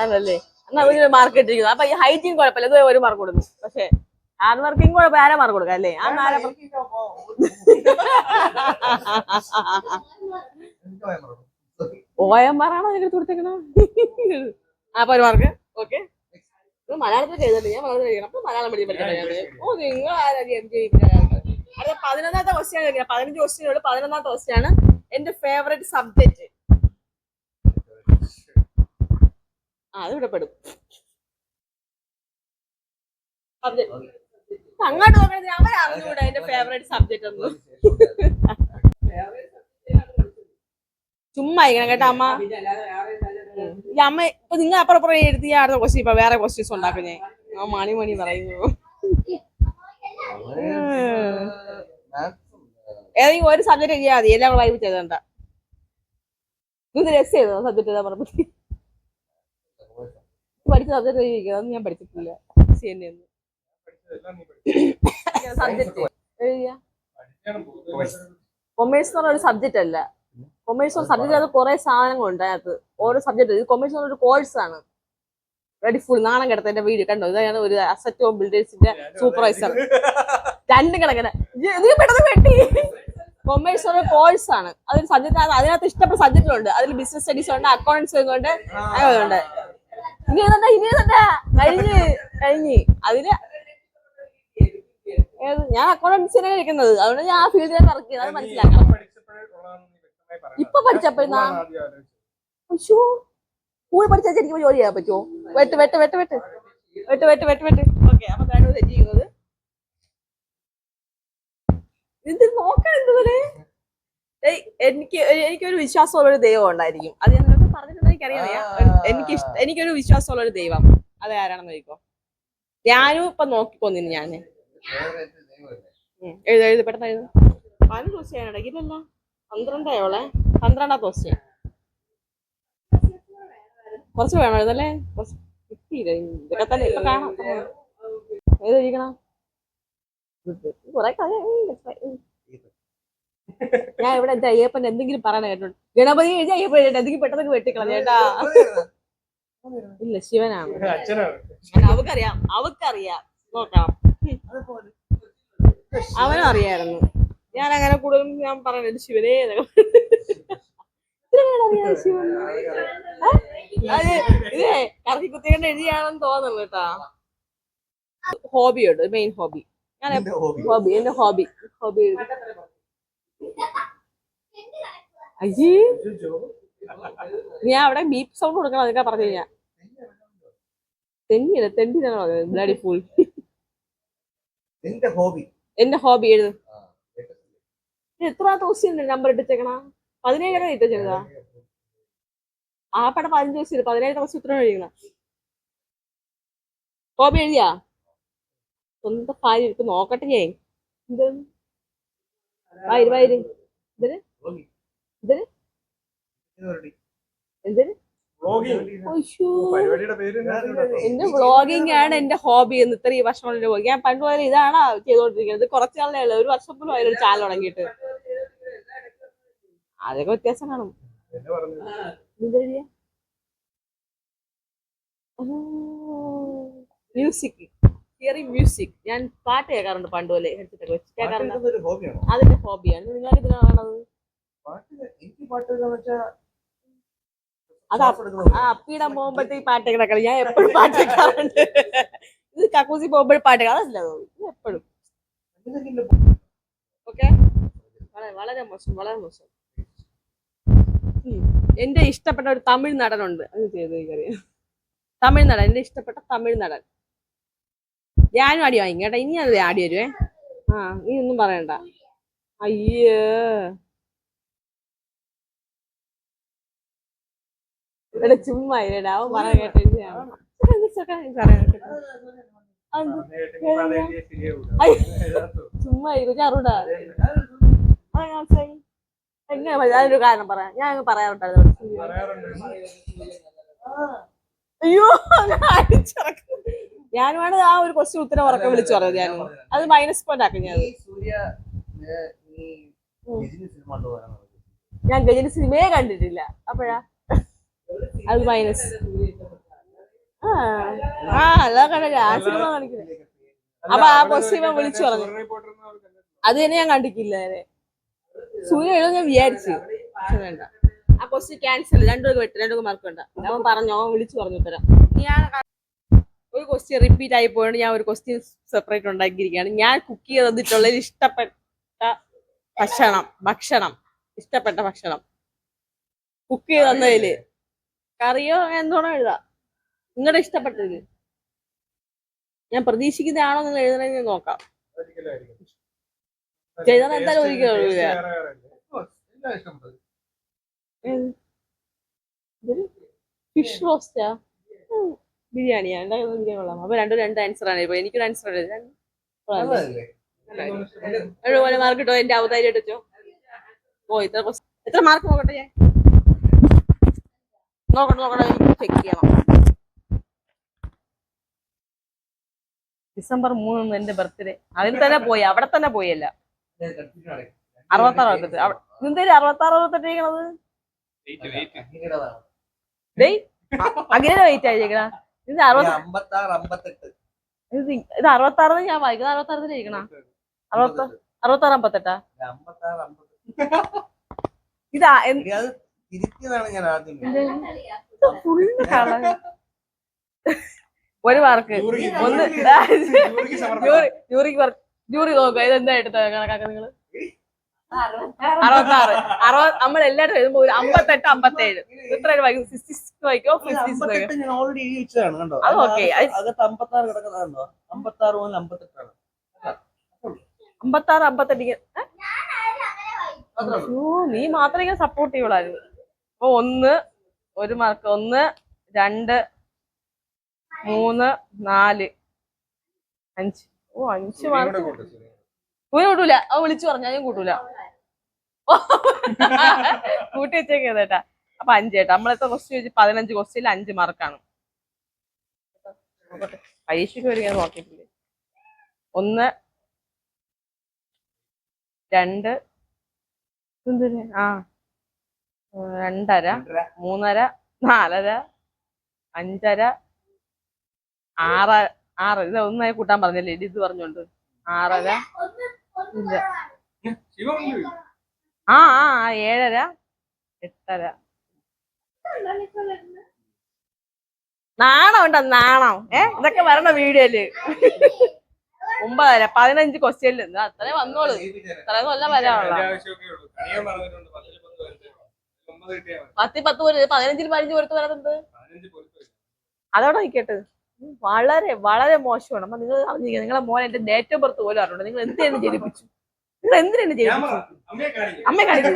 അതല്ലേ എന്നാ ഒരു മാർക്ക് ഇട്ടിരിക്കുന്നു. അപ്പൊ ഈ ഹൈജീൻ കുഴപ്പമില്ല, ഇത് ഒരു മാർക്ക് കൊടുക്കും. പക്ഷെ ഹാർഡ് വർക്കിംഗ് കുഴപ്പം 4 മാർക്ക് കൊടുക്കാം അല്ലേ? ആ 4 ഓയന്മാരാണോ എനിക്ക് കൊടുത്തേക്കണ? അപ്പൊ ഒരു മാർക്ക്. ഓക്കെ, മലയാളത്തിൽ ചെയ്തിട്ട് ഞാൻ മലയാളത്തിൽ ചെയ്യണം. അപ്പൊ മലയാളം പഠിക്കാൻ. ഓ നിങ്ങൾ അടുത്ത 11ാമത്തെ ക്വസ്റ്റ്യൻ ചോദിക്കാം. 15 ക്വസ്റ്റ്യനുള്ളൂ. 11ാമത്തെ ക്വസ്റ്റ്യൻ ആണ് എന്റെ ഫേവറേറ്റ് സബ്ജക്ട്. അത് ഇവിടെ പെടും. അങ്ങോട്ട് നോക്കണത് ഞാൻ അറിഞ്ഞൂടാ എന്റെ ഫേവറേറ്റ് സബ്ജക്ട് ഒന്നും. ചുമ്മാ ഇങ്ങനെ കേട്ടോ അമ്മ. ഈ അമ്മ ഇപ്പൊ നിങ്ങൾ അപ്പുറം എഴുതിയ അടുത്ത ക്വസ്റ്റ്യൻ ഇപ്പൊ വേറെ ക്വസ്റ്റ്യൻസ് ഉണ്ടാക്കുന്നേ. ആ മണി പറയുന്നു. ഏതെങ്കിലും ഒരു സബ്ജക്ട് ചെയ്യാൽ മതി, എല്ലാം വൈബ് ചെയ്തണ്ട. ഇത് രസം ചെയ്തോ സബ്ജക്ട് ഏതാ പറഞ്ഞ പഠിച്ച സബ്ജക്ട് ചോദിക്കുക. അതൊന്നും ഞാൻ പഠിച്ചിട്ടില്ല. സബ്ജക്ട് എഴുതിയ കൊമേഴ്സ് എന്ന് പറഞ്ഞ ഒരു സബ്ജക്റ്റ് അല്ല. കൊമേഴ്സ് സബ്ജക്റ്റ് അത് കുറെ സാധനങ്ങളുണ്ട് അതിനകത്ത്. ഓരോ സബ്ജക്ട് ഇത് കൊമേഴ്സ് ഒരു കോഴ്സ് ആണ്. റെഡി ഫുൾ നാണം കിടത്ത എന്റെ വീഡിയോ കണ്ടോ. ഇതാണ് ഒരു അസറ്റ് ഹോം ബിൽഡേഴ്സിന്റെ സൂപ്പർവൈസർ. രണ്ടും കിടക്കണ പെട്ടെന്ന് വെട്ടി. കൊമേഴ്സ് ഒരു കോഴ്സ് ആണ്. അതൊരു സബ്ജക്ട്. അതിനകത്ത് ഇഷ്ടപ്പെട്ട സബ്ജക്റ്റുകളുണ്ട്. അതിൽ ബിസിനസ് സ്റ്റഡീസ് ഉണ്ട്, അക്കൗണ്ട്സ് ഉണ്ട്, ഉണ്ട്. ഇനി കഴിഞ്ഞ് അതില് ഞാൻ അക്കൗണ്ടൻസിനെ കഴിക്കുന്നത്. അതുകൊണ്ട് ഞാൻ ആ ഫീൽഡിലേക്ക് ഇറക്കിയത്. അത് മനസ്സിലാക്കണം. ഇപ്പൊ പഠിച്ചപ്പോഴാ സ്കൂൾ പഠിച്ചാൽ എനിക്ക് ജോലി ചെയ്യാൻ പറ്റുമോ? വെട്ട്. ഓക്കെ, അപ്പൊ തെറ്റ് ചെയ്യുന്നത് ഇത് നോക്കാൻ എന്തുപോലെ. എനിക്കൊരു വിശ്വാസമുള്ളൊരു ദൈവം ഉണ്ടായിരിക്കും. അത് ഞാൻ നിങ്ങൾക്ക് പറഞ്ഞിട്ടുണ്ടെന്ന് എനിക്കറിയാം. എനിക്കൊരു വിശ്വാസമുള്ളൊരു ദൈവം. അത് ആരാണെന്ന് ചോദിക്കോ. ഞാനും ഇപ്പൊ നോക്കിക്കൊന്നിന് ഞാന് എഴുതി പെട്ടെന്ന് എഴുതും. 15 ദിവസം ഇടയ്ക്കില്ലല്ല. 12 ആയോളെ. 12ാമത്തെ ദിവസം കുറച്ച് വേണം എഴുതല്ലേ. കിട്ടിയില്ല. ഇതൊക്കെ തന്നെ ഇപ്പൊ കാണാം. ഏത് കഴിക്കണം കുറെ ഞാൻ ഇവിടെ എന്റെ അയ്യപ്പൻ എന്തെങ്കിലും പറയണ കേട്ടോണ്ട്. ഗണപതി എഴുതി അയ്യപ്പൻ എഴുതി എന്തെങ്കിലും പെട്ടെന്ന് വെട്ടിക്കളഞ്ഞ ചേട്ടാ. ഇല്ല, ശിവനാണ്. അവക്കറിയാം നോക്കാം. അവനും അറിയായിരുന്നു. ഞാൻ അങ്ങനെ കൂടുതലും ഞാൻ പറഞ്ഞത് ശിവനേ ശിവൻ. ഇതേ കറക്കി കുത്തിക്കൊണ്ട് എഴുതിയാണെന്ന് തോന്നുന്നു കേട്ടാ. ഹോബിയുണ്ട്, മെയിൻ ഹോബി. ഞാൻ എന്റെ ഹോബി അയ്യേ ഞാൻ അവിടെ ബീപ്പ് സൗണ്ട് കൊടുക്കണം. അതൊക്കെ പറഞ്ഞു കഴിഞ്ഞാ തെണ്ടി ഫുൾ. എന്റെ ഹോബി എഴുതും. എത്ര ദിവസം നമ്പർ ഇട്ടിച്ചേക്കണ? 17 ഇട്ടിച്ചേക്കണ. ആ പടം 15 ദിവസം 17 ദിവസം ഇത്ര എഴുതിക്കണ. ഹോബി എഴുതിയാ സ്വന്തം കാര്യം ഇപ്പൊ നോക്കട്ടെ. ഞാൻ എന്താണ് എന്റെ വ്ളോഗിങ് ആണ് എന്റെ ഹോബി എന്ന് ഇത്രയും വർഷം കൊണ്ട് പോയി. ഞാൻ പണ്ട് പോലെ ഇതാണ് ചെയ്തോണ്ടിരിക്കുന്നത്. കുറച്ച് നാളേ ഉള്ളൂ, ഒരു വർഷം പോലും അതിലൊരു ചാനൽ തുടങ്ങിയിട്ട്. അതൊക്കെ വ്യത്യാസം കാണും. മ്യൂസിക് ഞാൻ പാട്ട് കേൾക്കാറുണ്ട്. പണ്ട് പോലെ ഹെഡ്സെറ്റ് വെച്ച് കേൾക്കാറുണ്ട്. അതെന്റെ ഹോബിയാണ്. നിങ്ങൾക്ക് ഇതിനാണത് അത് അപ്പീടെ പോകുമ്പോഴത്തേക്ക് പാട്ട് കേൾക്കണം. ഞാൻ എപ്പോഴും പാട്ട് കേൾക്കാറുണ്ട്. ഇത് കക്കൂസി പോകുമ്പോൾ പാട്ട് കേൾക്കാം. അതല്ല എപ്പോഴും. ഓക്കെ, വളരെ മോശം. എന്റെ ഇഷ്ടപ്പെട്ട ഒരു തമിഴ് നടനുണ്ട്. അത് ചെയ്ത് എനിക്കറിയാം. തമിഴ് നടൻ, എന്റെ ഇഷ്ടപ്പെട്ട തമിഴ് നടൻ. ഞാനും അടി വാങ്ങി കേട്ടോ. ഇനി അത് ആടി വരുവേ. നീ ഒന്നും പറയണ്ട. അയ്യോ ഇവിടെ ചുമ്മാ ഇരടാ. അവൻ പറയാൻ കേട്ടോ. ചുമ്മാ ഇരുടാ. അതെങ്ങനെ മനസ്സിലായി? എങ്ങനെ ഞാനൊരു കാരണം പറയാം. ഞാൻ പറയാറുണ്ടായിരുന്നു. അയ്യോ ഞാനുമാണ് ആ ഒരു ക്വസ്റ്റ്യൻ ഉത്തരം ഉറക്കെ വിളിച്ചു പറഞ്ഞത്. ഞാൻ അത് മൈനസ് പോയിന്റ് ആക്കി. ഞാൻ ഗജനി സിനിമയെ കണ്ടിട്ടില്ല. അപ്പോഴാ അത് മൈനസ്. അതാ കണ്ടില്ല. ആ സിനിമ കാണിക്കില്ല. അപ്പൊ ആ ക്വസ്റ്റ്യൻ വിളിച്ചു പറഞ്ഞു. അത് തന്നെ ഞാൻ കണ്ടിട്ടില്ല. സൂര്യ എഴുതും ഞാൻ വിചാരിച്ചു. പക്ഷെ വേണ്ട, ആ ക്വസ്റ്റ്യൻ ക്യാൻസൽ. രണ്ടു മാർക്ക് വേണ്ട. അവൻ പറഞ്ഞു, അവൻ വിളിച്ചു പറഞ്ഞു ഉത്തരം. ഞാൻ ഒരു ക്വസ്റ്റ്യൻ റിപ്പീറ്റ് ആയി പോയോണ്ട് ഞാൻ ഒരു ക്വസ്റ്റ്യൻ സെപ്പറേറ്റ് ഉണ്ടാക്കിയിരിക്കുകയാണ്. ഞാൻ കുക്ക് ചെയ്ത് തന്നിട്ടുള്ളതിൽ ഇഷ്ടപ്പെട്ട ഭക്ഷണം ഇഷ്ടപ്പെട്ട ഭക്ഷണം കുക്ക് ചെയ്ത് തന്നതില് കറിയോ എന്തോണോ എഴുതാം. നിങ്ങളുടെ ഇഷ്ടപ്പെട്ടത് ഞാൻ പ്രതീക്ഷിക്കുന്നതാണോ നിങ്ങൾ എഴുതണമെങ്കിൽ നോക്കാം. ചെയ്താൽ എന്തായാലും ഒരിക്കലും ഫിഷ് റോസ്റ്റാ ബിരിയാണിയാ ഉണ്ടാക്കുന്നത്. ബിരിയാണി കൊള്ളാം. അപ്പൊ രണ്ട് ആൻസർ ആണ്. ഇപ്പൊ എനിക്കൊരു ആൻസർ പോലെ മാർക്ക് കിട്ടോ? എന്റെ അവതാരിയായിട്ട് വെച്ചോ. ഓ എത്ര മാർക്ക് നോക്കട്ടെ? ഞാൻ നോക്കട്ടെ എനിക്ക് ചെക്ക് ചെയ്യണം. December 3 എന്റെ ബർത്ത്ഡേ. അതിൽ തന്നെ പോയി, അവിടെ തന്നെ പോയല്ല. 66 എന്തേലും 66 ഇരിക്കണത് അങ്ങനെ വെയിറ്റ് ആയിരിക്കണ. ഇത് 66 ഞാൻ വായിക്കുന്നത്. 66 ഇരിക്കണ. 66 58 ഇതാ ഒരു മാർക്ക്. ഒന്ന് ജൂറി നോക്കുക. ഇതെന്താ എടുത്ത കണക്കാക്ക നിങ്ങള്? 66 നമ്മൾ എല്ലാവരും എഴുതുമ്പോ 58 57 ഇത്ര വായിക്കോ. 56 ഞാൻ ഓൾറെഡി എഴുതി വെച്ചതാണ് കണ്ടോ. അത് ഓക്കെ. 56 കിടക്കുന്നതാണോ? 56 മുതൽ 58 ആണ്. 56 58. നീ മാത്രം ഇങ്ങനെ സപ്പോർട്ട് ചെയ്യുള്ളായിരുന്നു. അപ്പൊ ഒരു മാർക്ക്. 1 2 3 4 5. 5 മാർക്ക് കൂട്ടൂല. അവ വിളിച്ചു പറഞ്ഞ ഞാൻ കൂട്ടൂല. കൂട്ടി വെച്ചേക്കത് കേട്ടാ. അപ്പൊ 5 കേട്ടാ. നമ്മളെത്ര ക്വസ്റ്റ്യൻ ചോദിച്ചു? 15 ക്വസ്റ്റ്യനിൽ 5 മാർക്കാണ്. പരീക്ഷയ്ക്ക് വരിക നോക്കിയിട്ടില്ലേ? 1 2 2.5 3.5 4.5 5.5 6 ഇത് ഒന്നായി കൂട്ടാൻ പറഞ്ഞല്ലേ? ഇത് പറഞ്ഞോണ്ട് 6.5 ഇല്ല 7.5 8.5 നാണം ഉണ്ടോ? നാണം. ഇതൊക്കെ വരണ വീഡിയോയില്. 9.5 15 ക്വസ്റ്റ്യനിൽ അത്രേ വന്നോളൂ. അത്രയും കൊല്ലം വരാനുള്ള 10 15 15 പൊരുത്ത് വരത്തുണ്ട്. അതോടെ നിൽക്കട്ടെ. വളരെ വളരെ മോശമാണ്. അപ്പൊ നിങ്ങൾ അറിഞ്ഞിരിക്കുക, നിങ്ങളെ മോൻ എന്റെ ഡേറ്റ് ഓഫ് ബർത്ത് പോലും അറിഞ്ഞുണ്ട്. നിങ്ങൾ എന്തിനാണ് ജനിപ്പിച്ചു? നിങ്ങൾ എന്തിനാണ് ജനിപ്പിച്ചു? അമ്മയെ കാണിക്കും.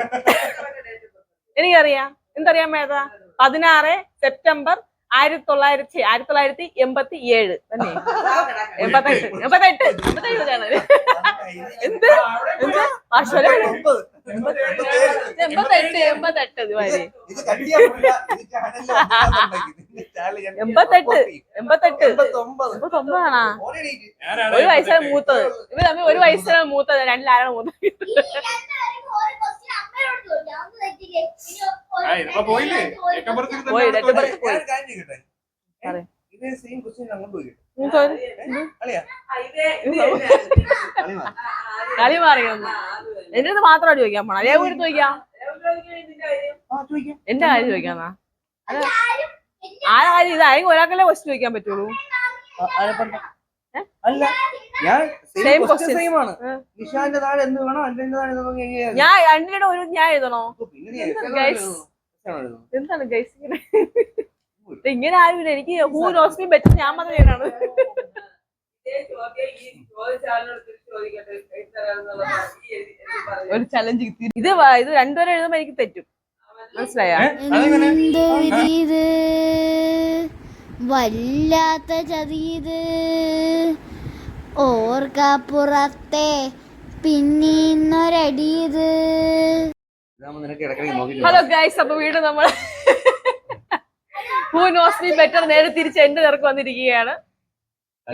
എനിക്കറിയാം. എന്തറിയാൻ മേത? 16 സെപ്റ്റംബർ 1987 തന്നെ. 88 എന്ത് വർഷം? 88 ഇതുവരെ 89 ആണാ? ഒരു വയസ്സിലാണ് മൂത്തത്. ഇവർ തമ്മിൽ ഒരു വയസ്സിലാണ് മൂത്തത്. രണ്ടിലാരാണ് മൂത്തത്? പോയി. കളി മാറിയൊന്നു. എന്റെ അടുത്ത് മാത്രമാണ് ചോദിക്കാൻ പോണം. അതേ കൂടി ചോദിക്കാം. എന്റെ കാര്യം ചോദിക്കാന്നാ? ആരും ഇത് ആരെങ്കിലും ഒരാൾക്കല്ലേ ക്വസ്റ്റ്യൻ ചോദിക്കാൻ പറ്റുള്ളൂ. ഞാൻ രണ്ടിനും ഒരു ഞാൻ എഴുതണോ? എന്താണ് ഗൈസ് ഇങ്ങനെ ആരുമില്ല. എനിക്ക് ഹൂ നോസ് മീ ബെറ്റർ ഞാൻ മാത്രം ചെയ്യണാണ്. ഒരു ചലഞ്ച് ഇത് രണ്ടുപേരും എഴുതുമ്പോ എനിക്ക് തെറ്റും. മനസ്സിലായ? വല്ലാത്ത ചതീത് ഓർക്കപ്പുറത്തെ പിന്നെ ഇന്നൊരടി ഇത്. നിനക്ക് ഇടയ്ക്കിടയ്ക്ക് നോക്കി ഹലോ ഗൈസ്, അപ്പൊ വീണ്ടും നമ്മൾ ഹൂ നോസ് മീ ബെറ്റർ നേരെ തിരിച്ച് എന്റെ നേർക്ക് വന്നിരിക്കുകയാണ്.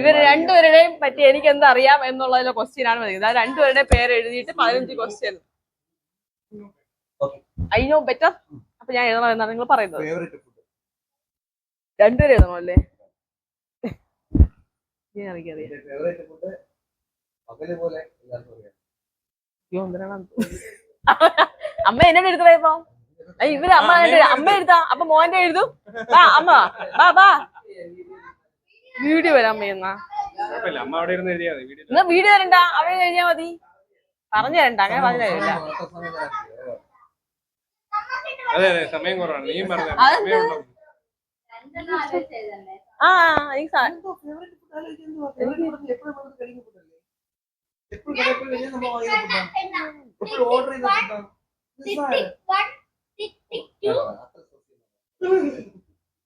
ഇവർ രണ്ടുപേരുടെയും പറ്റി എനിക്ക് എന്താ അറിയാം എന്നുള്ളതിലെ ക്വസ്റ്റ്യൻ ആണ് വരുന്നത്. ആ രണ്ടുപേരുടെയും പേര് എഴുതിയിട്ട് 15 ക്വസ്റ്റ്യൻ ഐ നോ ബെറ്റർ. അപ്പൊ ഞാൻ എഴുതണം എന്നാണ് നിങ്ങൾ പറയുന്നത്. രണ്ടുപേരും എഴുതണം അല്ലേ? അമ്മ എന്നോട് എഴുതണേ ഇപ്പൊ. ഇവര് അമ്മ എഴുതാ, അപ്പൊ മോന്റെ എഴുതും. വാ അമ്മ, വാ വാ. വീഡിയോ വരാൻ അമ്മയെന്നാ എന്നാ വീഡിയോ വരണ്ട, അവിടെ എഴുതിയാ മതി. പറഞ്ഞു തരണ്ട, അങ്ങനെ പറഞ്ഞു തരില്ല. സമയം കുറവാണ്. നീ പറഞ്ഞു ആ എനിക്ക്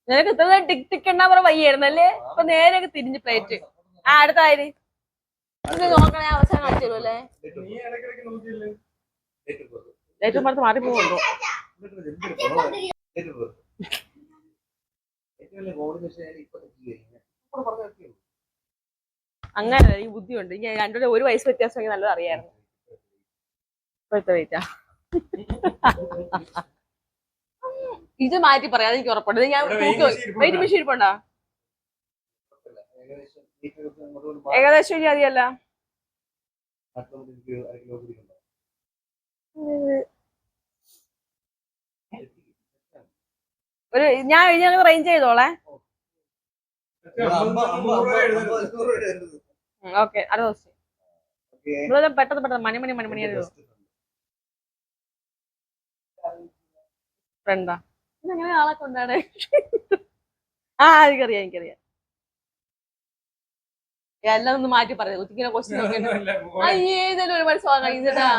നിനക്ക് ഇത്ര ടിക് ടിക് എണ്ണാ പറ വയ്യായിരുന്നല്ലേ? അപ്പൊ നേരെ തിരിഞ്ഞ് പ്ലേറ്റ്. ആ അടുത്ത ആര് നോക്കണേ? അവസാനം കാണിച്ചു തരുമല്ലേ? ഏറ്റവും പുറത്ത് മാറി പോകുന്നുണ്ടോ? അങ്ങനെ ഈ ബുദ്ധിയുണ്ട്. ഈ രണ്ടുപേരും 1 വയസ്സ് വ്യത്യാസം നല്ലത് അറിയായിരുന്നു. ഇപ്പോഴത്തെ വെയിറ്റാ. ഇത് മാറ്റി പറയാതെ എനിക്ക് ഉറപ്പുണ്ട്. ഞാൻ വെയിറ്റ് മെഷീൻ ഇരിപ്പുണ്ടോ? ഏകദേശം ഇനി അറിയല്ല. ഒരു ഞാൻ റേഞ്ച് ചെയ്തോളെ. ഓക്കെ, അടുത്ത ദിവസം പെട്ടെന്ന് മണി ഫ്രണ്ടാ. ഇതെങ്ങനെ ആളെ കൊണ്ടാണ്? ആ എനിക്കറിയാം. എല്ലാം ഒന്ന് മാറ്റി പറയാം. ഒത്തിങ്ങനെ ക്വസ്റ്റ്യൻ നോക്കിയിട്ട് ഏതെങ്കിലും ഒരുപാട് സ്വാഗതം കഴിച്ചതാ.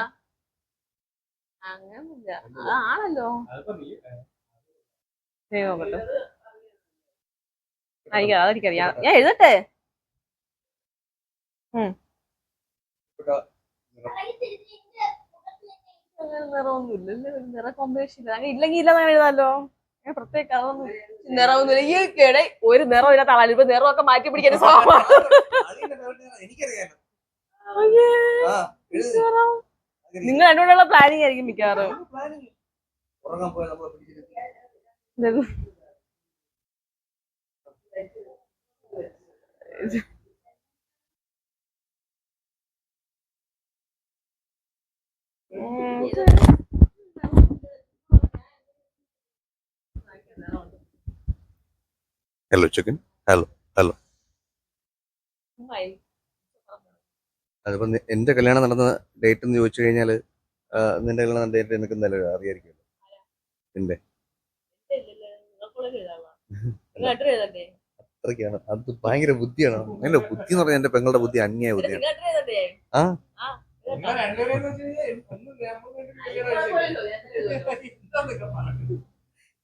അങ്ങനൊന്നുമില്ല, അതാണല്ലോ. നോക്കട്ടെ, അതെനിക്കറിയാം. ഞാൻ എഴുതട്ടെ. നിറമൊന്നുമില്ല, നിറ കോമ്പിനേഷൻ ഇല്ല. അങ്ങനെ ഇല്ലെങ്കിൽ ഇല്ലെന്ന് എഴുതാലോ. അങ്ങനെ പ്രത്യേക അതൊന്നും നിറമൊന്നുമില്ല. ഈ കേടെ ഒരു നിറം ഇല്ലാത്ത ആളാണ്. ഇപ്പൊ നിറമൊക്കെ മാറ്റി പിടിക്കാൻ നിങ്ങൾ എന്നോടുള്ള പ്ലാനിങ് ആയിരിക്കും മിക്കവാറും. Hello chicken. ഹലോ. അതിപ്പോ എന്റെ കല്യാണം നടന്ന ഡേറ്റ് എന്ന് ചോദിച്ചു കഴിഞ്ഞാല് നിന്റെ കല്യാണം നടന്ന ഡേറ്റ് എനിക്ക് എന്തായാലും അറിയായിരിക്കും. എന്റെ അത്രയ്ക്കാണ്. അത് ഭയങ്കര ബുദ്ധിയാണ്. എന്റെ ബുദ്ധി എന്ന് പറഞ്ഞാൽ എന്റെ പെങ്ങളുടെ ബുദ്ധി അന്യായ ബുദ്ധിയാണ്. ആ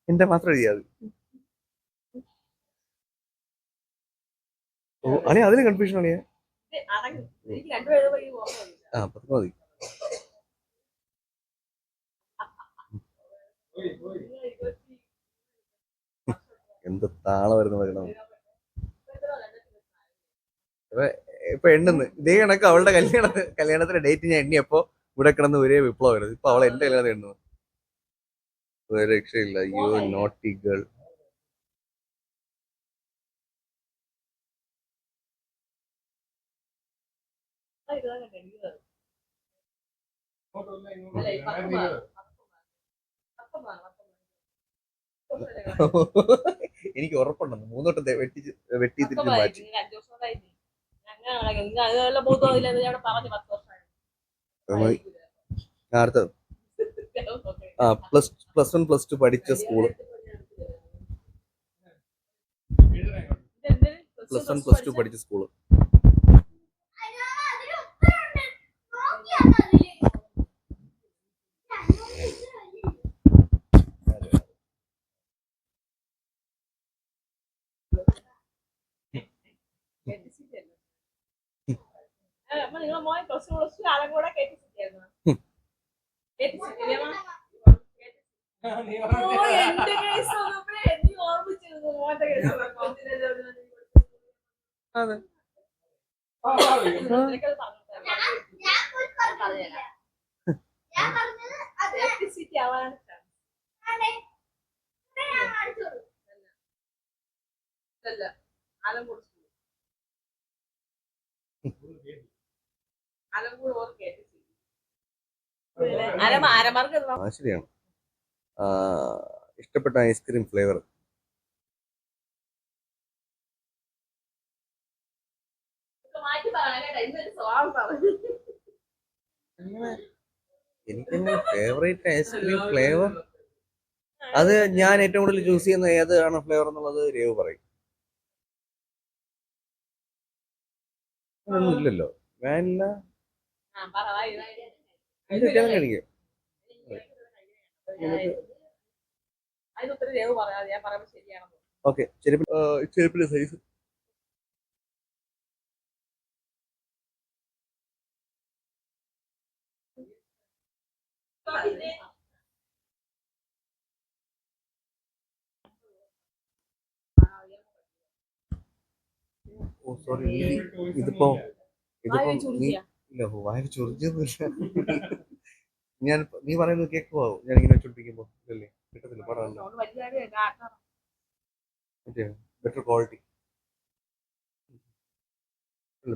എന്റെ മാത്രം എഴുതിയാൽ അണി അതിന് കൺഫ്യൂഷൻ അണിയാ. ആ പത്ത് മതി. എന്ത് താളം വരുന്ന പറയണം. ഇപ്പൊ എണ്ണുന്നു ഇതേ കണക്ക് അവളുടെ കല്യാണത്തിന്റെ ഡേറ്റ് ഞാൻ എണ്ണിയപ്പോ ഇവിടെ കിടന്ന് ഒരേ വിപ്ലവമായിരുന്നു. ഇപ്പൊ അവളെ എന്റെ കല്യാണത്തിന് എണ്ണുന്നു. ഒരു രക്ഷയില്ല. അയ്യോ നോട്ടി ഗേൾ. എനിക്ക് ഉറപ്പുണ്ടെന്ന് 3 വട്ടം വെട്ടി തിരിച്ച് മാറ്റി. അടുത്ത +1 +2 പഠിച്ച സ്കൂള്. +1 +2 പഠിച്ച സ്കൂള്. അപ്പൊ നിങ്ങളെ മോൻ പ്ലസ് ടു ആളും കൂടെ കേട്ടിരിക്കുന്നു. എന്റെ കേസ് നീ ഓർമ്മിച്ചിരുന്നു മോന്റെ കേസ്. അതെ ആ ശരിയാണ്. ഇഷ്ടപ്പെട്ട ഐസ്ക്രീം ഫ്ലേവർ എനിക്കങ്ങനെ ഫേവറേറ്റ് ഐസ്ക്രീം ഫ്ലേവർ അത് ഞാൻ ഏറ്റവും കൂടുതൽ ചൂസ് ചെയ്യുന്ന ഏതാണ് ഫ്ലേവർ എന്നുള്ളത് രേവ് പറയും. അതൊന്നും ഇല്ലല്ലോ. വാനില കഴിക്കും. ഓക്കെ ചെരുപ്പിന്റെ സൈസ് ഓ സോറി ഇതിപ്പോ നീ ഇല്ല വായ ചൊറിഞ്ഞൊന്നുമില്ല. ഞാൻ നീ പറയുന്നത് കേൾക്കുവോ ഞാനിങ്ങനെ വെച്ചോണ്ടിരിക്കുമ്പോ ഇല്ലല്ലേ കിട്ടത്തില്ല പാടാണല്ലോ. Better quality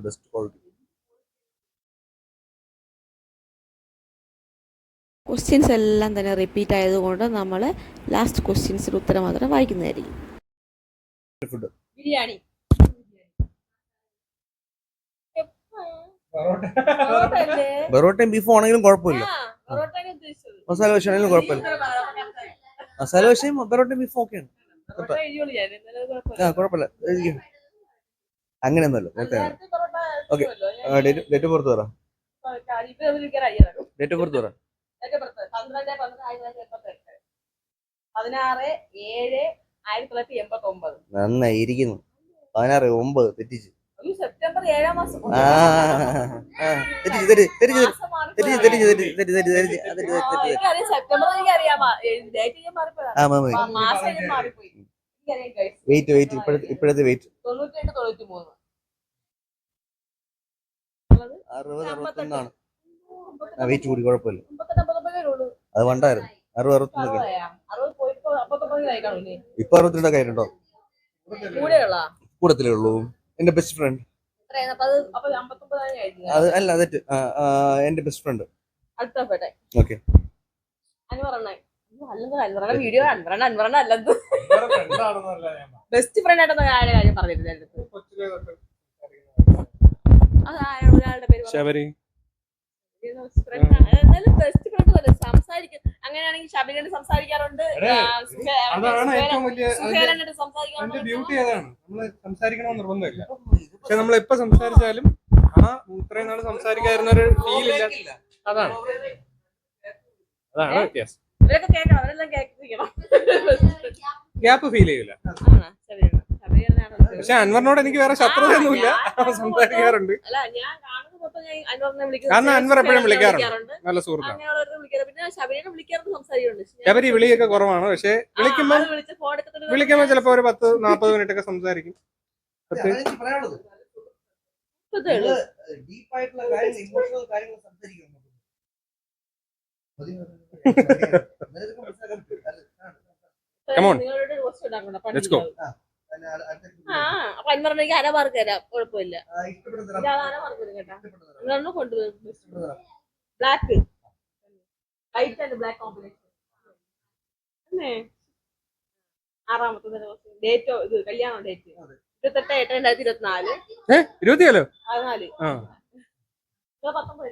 best quality. Questions എല്ലാം തന്നെ റിപ്പീറ്റ് ആയതുകൊണ്ട് നമ്മൾ ലാസ്റ്റ് ക്വസ്റ്റ്യൻസിന് ഉത്തരം മാത്രം വായിക്കുന്നതായിരിക്കും. ഫുഡ് ബിരിയാണി ബെറോട്ടയും ബീഫും ആണെങ്കിലും കുഴപ്പമില്ല. മസാല ദോശ ആണെങ്കിലും കുഴപ്പമില്ല. മസാല ദോശയും ബെറോട്ടയും ബീഫും ഓക്കെയാണ്. ആ കുഴപ്പമില്ല അങ്ങനെയൊന്നുമല്ല. നേരത്തെ ഓക്കെ ഡേറ്റ് ഓഫ് ബർത്ത് പറ. ഡേറ്റ് ഓഫ് ബർത്ത് പറ. 16/7/1989. നന്നായിരിക്കുന്നു. 16/9 തെറ്റിച്ച്. സെപ്റ്റംബർ 7 മാസം. സെപ്റ്റംബർ എനിക്കറിയാം. വെയിറ്റ് ഇപ്പോഴത്തെ വെയിറ്റ് 92-93. 60-61 വെയിറ്റ് കൂടി കുഴപ്പമില്ല. അത് പണ്ടായിരുന്നു 60-61. ഇപ്പൊ 62 ആയിട്ടുണ്ടോ? കൂടത്തിലേ ഉള്ളൂ. എന്റെ ബെസ്റ്റ് ഫ്രണ്ട് അത് അല്ല തെറ്റ്. എന്റെ best friend okay. Video best friend ആയിട്ടൊന്നും കാര്യം പറഞ്ഞിട്ടില്ല. ഒരാളുടെ പേര് ശബരി ബെസ്റ്റ് ഫ്രണ്ട് പോലെ സംസാരിക്കും. അങ്ങനെയാണെങ്കിൽ ശബരിയോട് സംസാരിക്കാറുണ്ട്. അതാണ് ഏറ്റവും വലിയ സംസാരിക്കാറുണ്ട്. ബ്യൂട്ടി. അതാണ് നമ്മള് സംസാരിക്കണമെന്ന് നിർബന്ധമില്ല. പക്ഷെ നമ്മൾ എപ്പോ സംസാരിച്ചാലും ആ ഇത്രയും നാള് സംസാരിക്കാതിരുന്ന ഒരു ഫീൽ ഇല്ല. അതാണ് വ്യത്യാസം. ഇവരൊക്കെ കേൾക്കണം. അവരെല്ലാം കേൾക്കണം. ഗ്യാപ്പ് ഫീൽ ചെയ്യില്ല. പക്ഷെ അൻവറിനോട് എനിക്ക് വേറെ ശത്രുതയൊന്നുമില്ല. സംസാരിക്കാറുണ്ട്. കാരണം അൻവർ എപ്പോഴും വിളിക്കാറുണ്ട്. നല്ല സുഹൃത്താണ്. ശബരി വിളിയൊക്കെ കുറവാണ്. പക്ഷെ വിളിക്കുമ്പോ ചിലപ്പോ ഒരു 10-40 മിനിറ്റ് ഒക്കെ സംസാരിക്കും. Come on. Let's go. അപ്പൊ അൻവറിനേക്ക് അരമാർക്ക് തരാം. കുഴപ്പമില്ല. കൊണ്ടുപോകും. Black white and black combination. 6ാമത്തെ ഡേറ്റോ ഇത് കല്യാണം ഡേറ്റ് 28/8/2024. 24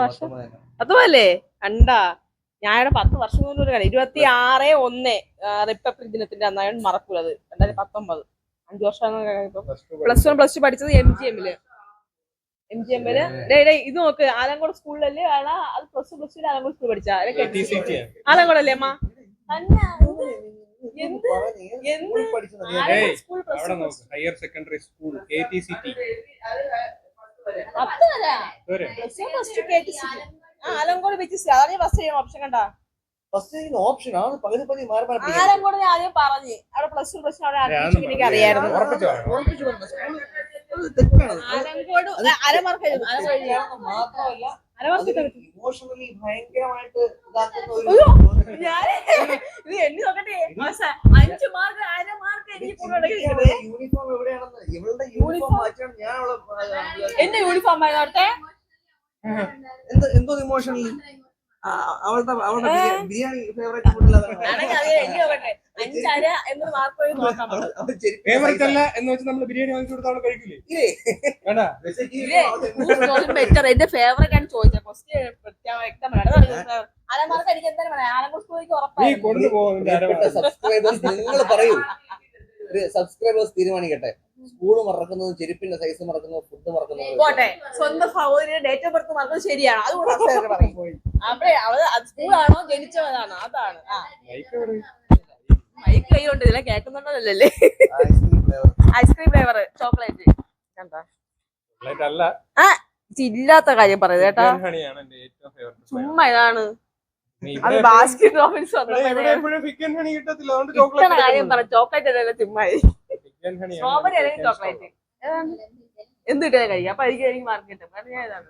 വർഷം 10 കണ്ടാ. ഞാനിവിടെ 10 വർഷം കൊണ്ട് ഒരു കളി 26/1 റിപ്പബ്ലിക് ദിനത്തിന്റെ അന്നാണ് മറക്കൂലത്. 2019 5 വർഷം. +1 +2 പഠിച്ചത് MGM-ല്. ഇത് നോക്ക്. ആലങ്കോട് സ്കൂളിലല്ലേ അത് +1 +2 ആലങ്കോട് സ്കൂളിൽ പഠിച്ച ആലങ്കോടല്ലേ അമ്മ? എന്ത്? എന്ത്? ഏയ്, സ്കൂൾ അവിടെ നോക്ക്, ഹയർ സെക്കൻഡറി സ്കൂൾ KTCT. പത്ത് വരാ പോരെ? ആലങ്കോട് വെച്ച് അതാണ് ബസ് ചെയ്യണം ഓപ്ഷൻ കണ്ടാ. ഓപ്ഷൻ ആണ് പകുതി പകുതി മാറി മാറി പിടിക്കണം. ആലങ്കോട് ഞാൻ ആദ്യം പറഞ്ഞു അവിടെ പ്ലസ് അവിടെ അഡ്മിഷൻ എനിക്ക് അറിയായിരുന്നു. ഉറപ്പിച്ചോ? ഉറപ്പിച്ചു പറഞ്ഞു. സ്കൂള് അത് തെറ്റാണ്. ആലങ്കോട് അരമാർക്ക് മാത്രമല്ല ഇമോഷണലി ഭയങ്കരമായിട്ട് ഇതാക്കുന്ന ഒരു ഇത് എണ്ണി നോക്കട്ടെ 5 മാർക്ക് 1/2 മാർക്ക് എനിക്ക് യൂണിഫോം എവിടെയാണെന്ന് ഇവളുടെ യൂണിഫോം മാറ്റാൻ ഞാൻ എന്റെ യൂണിഫോം ആയിരുന്നോട്ടെ എന്തോ ഇമോഷണലി അവളുടെ ബിരിയാണി ഫേവറേറ്റ് ഫുഡിൽ ആണെങ്കിൽ അത് എണ്ണി നോക്കട്ടെ 5/2 എന്ന് മാർക്ക് പോയി നോക്കാൻ പറ്റും. ഫേവറേറ്റ് അല്ല എന്ന് വെച്ച് നമ്മൾ ബിരിയാണി വാങ്ങിച്ചു കൊടുത്താൽ അവള് കഴിക്കില്ലേ? വേണ്ട. ബെറ്റർ എന്റെ ഫേവറേറ്റ് ആണ് ചോദിച്ചത്. ക്വസ്റ്റ്യൻ അരമാർക്ക് എനിക്ക് എന്തായാലും പറയാം. ആലങ്കോട് സ്കൂളിലേക്ക് നീ ഉറപ്പായിരുന്നു. കൊണ്ടുപോകും. സബ്സ്ക്രൈബേഴ്സ് നിങ്ങൾ പറയൂ. സബ്സ്ക്രൈബേഴ്സ് തീരുമാനിക്കട്ടെ. സ്കൂള് മറക്കുന്നതും ചെരുപ്പിന്റെ സൈസ് മറക്കുന്നതും ഫുഡ് മറക്കുന്നതും പോട്ടെ, സ്വന്തം സഹോദരിയുടെ ഡേറ്റ് ഓഫ് ബർത്ത് മറക്കുന്നത് ശരിയാണ്. അതുകൊണ്ട് പറയും അവിടെ അവള് സ്കൂളാണോ ജനിച്ചതാണോ അതാണ്. മൈക്ക് കൈകൊണ്ട് ഇതിലെ കേൾക്കുന്നുണ്ടല്ലേ. ഐസ്ക്രീം ഫ്ലേവർ ചോക്ലേറ്റ് കണ്ടാ അല്ല, ഇല്ലാത്ത കാര്യം പറയുന്നത് കേട്ടാ. ഹണിയാണ് എന്റെ ഏറ്റവും ഫേവറേറ്റ്. ചുമ്മാ ഇതാണ് നീ അത് ബാസ്കറ്റ് റോബിൻസ് എപ്പോഴും ഫിക്കൻ ഹണി കിട്ടത്തില്ല, അതുകൊണ്ട് ചോക്ലേറ്റ് കാര്യം പറ. ചോക്ലേറ്റ് അല്ലല്ലോ ചുമ്മാ ഫിക്കൻ ഹണി സ്ട്രോബെറി അല്ലെങ്കിൽ ചോക്ലേറ്റ് എന്ത് കിട്ടിയാലും കഴിയും. അപ്പൊ എനിക്ക് മാർക്ക് കിട്ടും. കാരണം ഞാൻ ഇതാണ്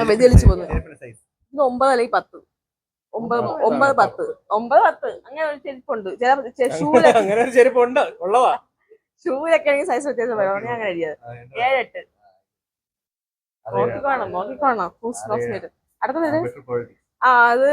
വ്യതിചലിച്ചു പോകുന്നത്. ഇത് 9 അല്ലെങ്കിൽ 10 9 10 അങ്ങനെ ഒരു ചെരുപ്പുണ്ട്. ചില ഷൂലൊക്കെ അങ്ങനെ ഒരു ചെരുപ്പുണ്ട് ഉള്ളതാ. ഷൂലൊക്കെ ആണെങ്കിൽ സൈസ് വ്യത്യാസം വരും. ഞാൻ അങ്ങനെ എഴുതിയത് 7-8 നോക്കിക്കോണം. അടുത്തത് അത്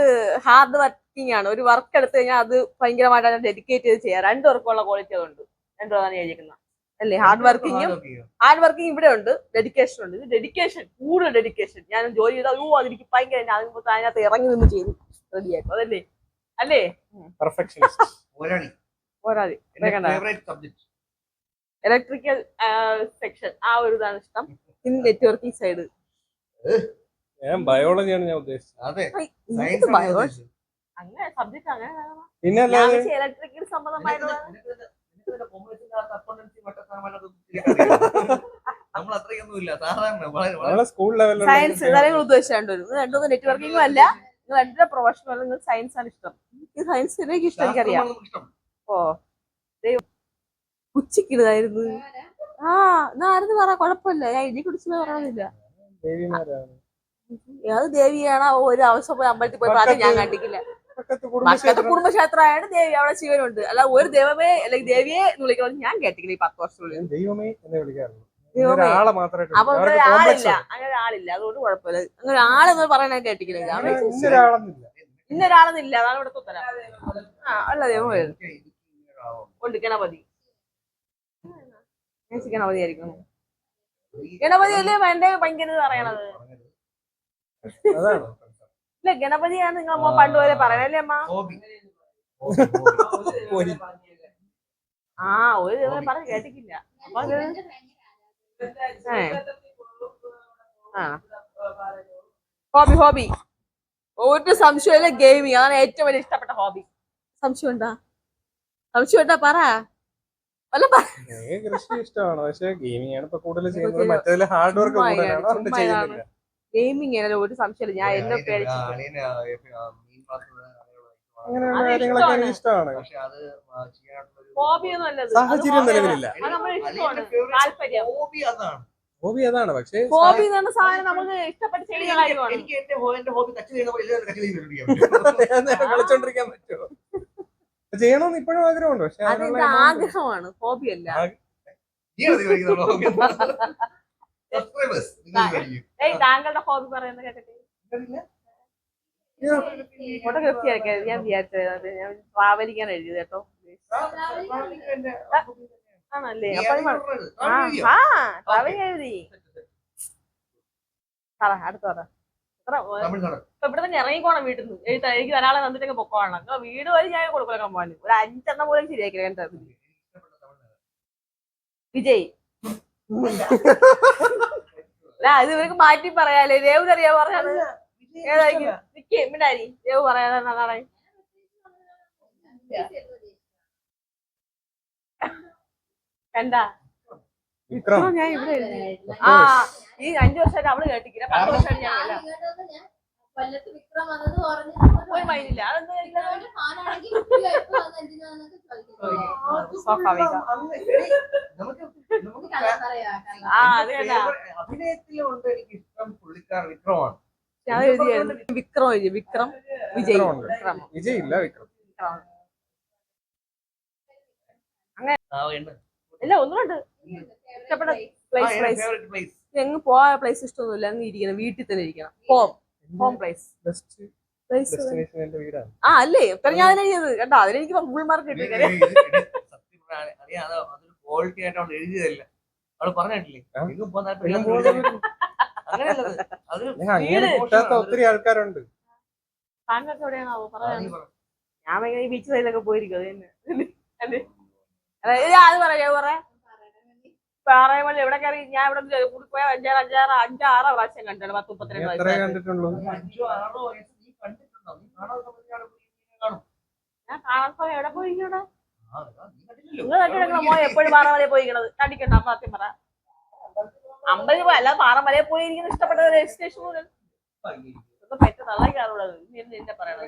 ഹാർഡ് വർക്കിംഗ് ആണ്. ഒരു വർക്ക് എടുത്തു കഴിഞ്ഞാൽ അത് ഭയങ്കരമായിട്ട് ഡെഡിക്കേറ്റ് ചെയ്ത് ചെയ്യാം. 2 വർക്കുള്ള ക്വാളിറ്റി അതുണ്ട്. 2 ആണ് എഴുതിക്കുന്നത് അല്ലേ. ഹാർഡ് വർക്കിംഗ് ഇവിടെ ഉണ്ട്, ഡെഡിക്കേഷൻ ഉണ്ട്. ഇത് ഡെഡിക്കേഷൻ, കൂടുതൽ ഡെഡിക്കേഷൻ. ഞാൻ ജോലി ചെയ്താൽ അതെനിക്ക് ഭയങ്കര അതിനകത്ത് ഇറങ്ങി നിന്ന് ചെയ്തു റെഡിയാക്കും. അതല്ലേ അല്ലേ പോരാതി. ഇലക്ട്രിക്കൽ സെക്ഷൻ ആ ഒരു ഇതാണ് ഇഷ്ടം. പിന്നെ നെറ്റ്വർക്കിംഗ് സൈഡ്. ഞാൻ ബയോളജിയാണ് ഞാൻ ഉദ്ദേശിച്ചത്. അങ്ങനെ സബ്ജക്ട് അങ്ങനെ പിന്നെ ഇലക്ട്രിക്കൽ സംബന്ധമായിട്ടുള്ള നമ്മൾ അത്രയൊന്നുമില്ല സാധാരണ നമ്മളെ സ്കൂൾ ലെവലിൽ സയൻസ് ഇതായാലും ഉദ്ദേശിച്ചാണ്ട് വരും. രണ്ടൊന്നും നെറ്റ്വർക്കിംഗും അല്ല. നിങ്ങൾ 2 പ്രൊഫഷണൽ അല്ല. നിങ്ങൾക്ക് സയൻസ് ആണ് ഇഷ്ടം. എനിക്ക് സയൻസ് എനിക്ക് ഇഷ്ടം. എനിക്കറിയാം. ഓ ഉച്ചക്കിടുതായിരുന്നു. ആരെന്ന് പറ, കുഴപ്പമില്ല. ഞാൻ ഇനി കുടിച്ചു പറയാനില്ല. അത് ദേവിയാണോ ഒരു ആവശ്യം പോയി അമ്പലത്തിൽ പോയി പ്രാർത്ഥന ഞാൻ കണ്ടിട്ടില്ല. മക്കത്തെ കുടുംബക്ഷേത്രമായിട്ട് ദേവി അവിടെ ശിവനുണ്ട്. അല്ല ഒരു ദൈവമേ അല്ലെങ്കിൽ ദേവിയെ എന്ന് വിളിക്കണം ഞാൻ കേട്ടിട്ടില്ല ഈ 10 വർഷത്തിനുള്ളിൽ. ദൈവമേ എന്ന് വിളിക്കാറുള്ളൂ. അപ്പൊ അങ്ങനെ ആളില്ല. അങ്ങനെ ആളില്ല, അതുകൊണ്ട് കുഴപ്പമില്ല. അങ്ങനെ ആളെന്ന് പറയാൻ കേട്ടിട്ടില്ല. ഇന്നൊരാളെന്നില്ല. അതാണ് ഇവിടുത്തെ ഉത്തരം. അല്ല ദൈവം ഉണ്ട്. ഗണപതി ഗണപതി ആയിരിക്കും. ഗണപതി അല്ലേ എന്റെ ഭയങ്കര പറയണത്. ഇല്ല ഗണപതിയാണ് നിങ്ങൾ അമ്മ പണ്ട് പോലെ പറയണല്ലേ അമ്മ. ഒരു ദിവസം പറഞ്ഞ് കേട്ടിട്ടില്ല. അപ്പൊ ഹോബി ഒരു സംശയമില്ല. ഗെയിമിങ് അതാണ് ഏറ്റവും വലിയ ഇഷ്ടപ്പെട്ട ഹോബി. സംശയം ഉണ്ടാ പറ. കൃഷി ഇഷ്ടമാണ്, പക്ഷെ ഗെയിമിംഗ് ആണ് ഇപ്പൊ കൂടുതൽ ചെയ്യുന്നത്. മറ്റേതിൽ ഹാർഡ് വർക്ക് കൂടുതലാണ്. ഗെയിമിങ് ഒരു സംശയമില്ല. ഞാൻ എന്നെ പേടിച്ചു അങ്ങനെയുള്ള കാര്യങ്ങളൊക്കെ എനിക്ക് ഇഷ്ടമാണ്. ഹോബിയൊന്നും അല്ലത്. സാഹചര്യം നിലവിലില്ല. ഹോബി അതാണ്. പക്ഷേ ഹോബി എന്ന് പറഞ്ഞ സാധനം നമുക്ക് ഇഷ്ടപ്പെട്ട് ചെയ്യുന്ന കാര്യമാണ്. കളിച്ചോണ്ടിരിക്കാൻ പറ്റുമോ? ചെയ്യണമെന്ന് ഇപ്പോഴും ആഗ്രഹമുണ്ട്. പക്ഷെ അതെന്റെ ആഗ്രഹമാണ്, ഹോബിയല്ല. താങ്കളുടെ ഹോബി പറയുന്നത് കേട്ടിട്ട് ഫോട്ടോഗ്രാഫി ആയിരിക്കും ഞാൻ വിചാരിച്ചത്. ഞാൻ ട്രാവലിംഗ് എഴുതിയത് കേട്ടോ. ആണല്ലേ? ട്രാവലിംഗ് എഴുതി. അടുത്ത പറ. ഇവിടെ തന്നെ ഇറങ്ങിക്കോണം വീട്ടിൽ നിന്ന്. എനിക്ക് ഒരാളെ തന്നിട്ടൊക്കെ പൊക്കോണം. വീട് വഴി ഞാൻ കൊടുക്കാൻ പോകാൻ ഒരു 5 എണ്ണം പോലും ശരിയാക്കി. വിജയ് ഇത് ഇവർക്ക് മാറ്റി പറയാല്ലേ. ദേവ് അറിയാ പറഞ്ഞത് ഏതായിരിക്കും? മിണ്ടാരി ദേവ് പറയാനാണ്. കണ്ടാ വിക്രം ഞാൻ ഇവിടെ എഴുതി. ആ ഈ 5 വർഷമായിട്ട് അവള് കേട്ടിക്കില്ല, 10 വർഷമായിട്ട് ഞാൻ കേട്ടില്ല. ഒരു മൈനില്ല, അതൊന്നും സ്വാഭാവികം. ആ അത് കണ്ടാ അഭിനയത്തിലുണ്ട് എനിക്ക് ഇഷ്ടം പുള്ളിക്കാരൻ വിക്രമാണ്. ഞാൻ എഴുതിയായിരുന്നു വിക്രം എഴുതി, വിക്രം വിജയ്. വിക്രമുണ്ട്. വിക്രം വിജയ് ഇല്ല, വിക്രം. ഇല്ല ഒന്നുമുണ്ട് ഇഷ്ടപ്പെട്ട പ്ലേസ്. എങ്ങ് പോവാ പ്ലേസ് ഇഷ്ടമൊന്നുമില്ല, അങ്ങ് ഇരിക്കണം, വീട്ടിൽ തന്നെ ഇരിക്കണം. Home place. Best place destination എന്റെ വീടാണ്. ആ അല്ലേ ഉത്തരം ഞാൻ തന്നെ എഴുതിയത് കേട്ടോ, അതിനെനിക്ക് ഫുൾ മാർക്ക് കിട്ടി. അതൊരു ക്വാളിറ്റി ആയിട്ട് അവൾ എഴുതിയതല്ല, അവള് പറഞ്ഞിട്ടില്ലേ എങ്ങും പോകാൻ എങ്ങും താല്പര്യം അങ്ങനെയല്ലത്. അത് അങ്ങനെ കിട്ടാത്ത ഒത്തിരി ആൾക്കാരുണ്ട്. താങ്കളൊക്കെ എവിടെയാണോ പറയാ? ഞാൻ ഭയങ്കര ഈ ബീച്ച് സൈഡിലൊക്കെ പോയിരിക്കും. അത് തന്നെ അത് പറയാ പാറയമള്ളി എവിടെ കയറി ഞാൻ ഇവിടെ കൂടിപ്പോയ 5-6 പ്രാവശ്യം കണ്ടാണ്. 10-32 എത്ര പ്രാവശ്യം കണ്ടിട്ടുള്ളൂ? 5-6 വയസ്സ് നീ കണ്ടിട്ടുണ്ടോ? നീ കാണാൻ കാണും. ഞാൻ കാണാൻ പോയ എവിടെ പോയിരിക്കണോ? നീ കണ്ടില്ലല്ലോ. നിങ്ങൾ കണ്ടിട്ടുണ്ടോ മോൻ എപ്പോഴും പാറമലയിൽ പോയിരിക്കണത്? കണ്ടിട്ടുണ്ടോ? സത്യം പറ. 50 രൂപ അല്ലാതെ പാറമലയിൽ പോയിരിക്കുന്ന ഇഷ്ടപ്പെട്ട ഡെസ്റ്റിനേഷൻ പറ്റ തള്ളാറുള്ളത് എന്നെ പറയണത്.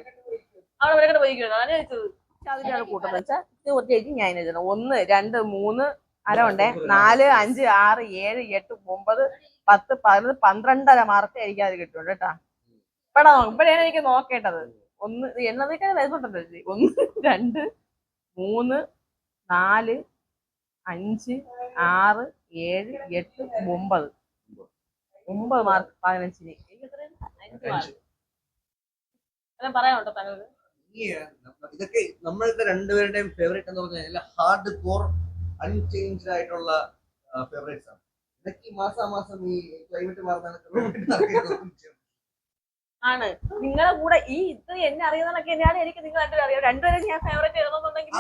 അവിടെ ഇവരൊക്കെ പോയിരിക്കണം. ഞാൻ ചോദിച്ചത് അതിനാണ് കൂട്ടം വെച്ചാൽ ഇത് കുറച്ച് ചേച്ചി ഞാൻ എഴുതണം. 1, 2, 3 അരമുണ്ടേ, 4, 5, 6, 7, 8, 9, 10, 11, 12 മാർക്ക് എനിക്ക് അത് കിട്ടുന്നുണ്ട് കേട്ടാ. ഇപ്പഴാണ് എനിക്ക് നോക്കേണ്ടത്. 1 എണ്ണതൊക്കെ വരുന്നുണ്ടല്ലോ. 1, 2, 3, 4, 5, 6, 7, 8, 9 മാർക്ക് 15-ന്. എനിക്ക് എത്രയാണ്? 5 മാർക്ക്. എല്ലാം പറയാനുണ്ടോ താങ്കൾക്ക്? ഇതൊക്കെ നമ്മളുടെ രണ്ടുപേരുടെയും ഫേവറേറ്റ് എന്ന് പറഞ്ഞാൽ ഹാർഡ് കോർ അൺചേഞ്ച്ഡ് ആയിട്ടുള്ള ഫേവറേറ്റ്സ് ആണ്. ഇതൊക്കെ മാസാമാസം ഈ ക്ലൈമറ്റ് ആണ് നിങ്ങളെ കൂടെ ഈ ഇത് എന്നെ അറിയുന്നതൊക്കെ തന്നെയാണ് എനിക്ക് നിങ്ങൾ രണ്ടുപേരും അറിയാം. രണ്ടുപേരും ഞാൻ ഫേവറേറ്റ് എഴുതുന്നുണ്ടെങ്കിൽ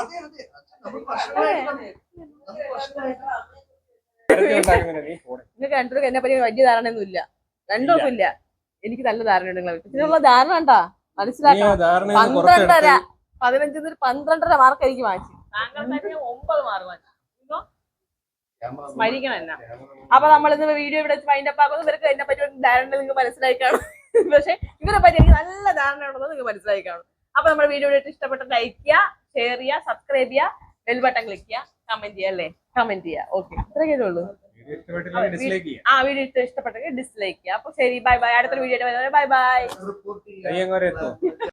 നിങ്ങൾക്ക് രണ്ടുപേരും എന്നെ പറ്റി വലിയ ധാരണയൊന്നും ഇല്ല. രണ്ടുപേർക്കും ഇല്ല. എനിക്ക് നല്ല ധാരണയുണ്ട് നിങ്ങളെ പറ്റി. ഇതിനുള്ള ധാരണ ഉണ്ടാ മനസ്സിലാക്കാം. 12.5 15 12.5 മാർക്ക് എനിക്ക് വാങ്ങിച്ചു. താങ്കളുടെ 9 മാർക്ക് വാങ്ങിച്ചു. സ്മരിക്കണം എന്നാ. അപ്പൊ നമ്മളിന്ന് വീഡിയോ ഇവിടെ വൈൻഡപ്പ് ആകുന്നത് ഇവർക്ക് എന്നെ പറ്റി ധാരണ നിങ്ങൾക്ക് മനസ്സിലായി കാണും. പക്ഷെ ഇവരെ പറ്റി എനിക്ക് നല്ല ധാരണ ഉണ്ടെന്ന് നിങ്ങൾക്ക് മനസ്സിലായി കാണും. അപ്പൊ നമ്മുടെ വീഡിയോ ഇഷ്ടപ്പെട്ട ലൈക്ക് ചെയ്യുക, ഷെയർ ചെയ്യുക, സബ്സ്ക്രൈബ് ചെയ്യുക, ബെൽ ബട്ടൺ ക്ലിക്ക് ചെയ്യുക, കമന്റ് ചെയ്യുക അല്ലേ? കമന്റ് ചെയ്യുക. ഓക്കെ, അത്രയൊക്കെ ഉള്ളൂ. ആ വീഡിയോ ഇഷ്ടപ്പെട്ടെങ്കിൽ ഡിസ്ലൈക്ക് ചെയ്യുക. അപ്പൊ ശരി, ബൈ ബൈ. അടുത്തൊരു വീഡിയോ ബൈ ബൈ.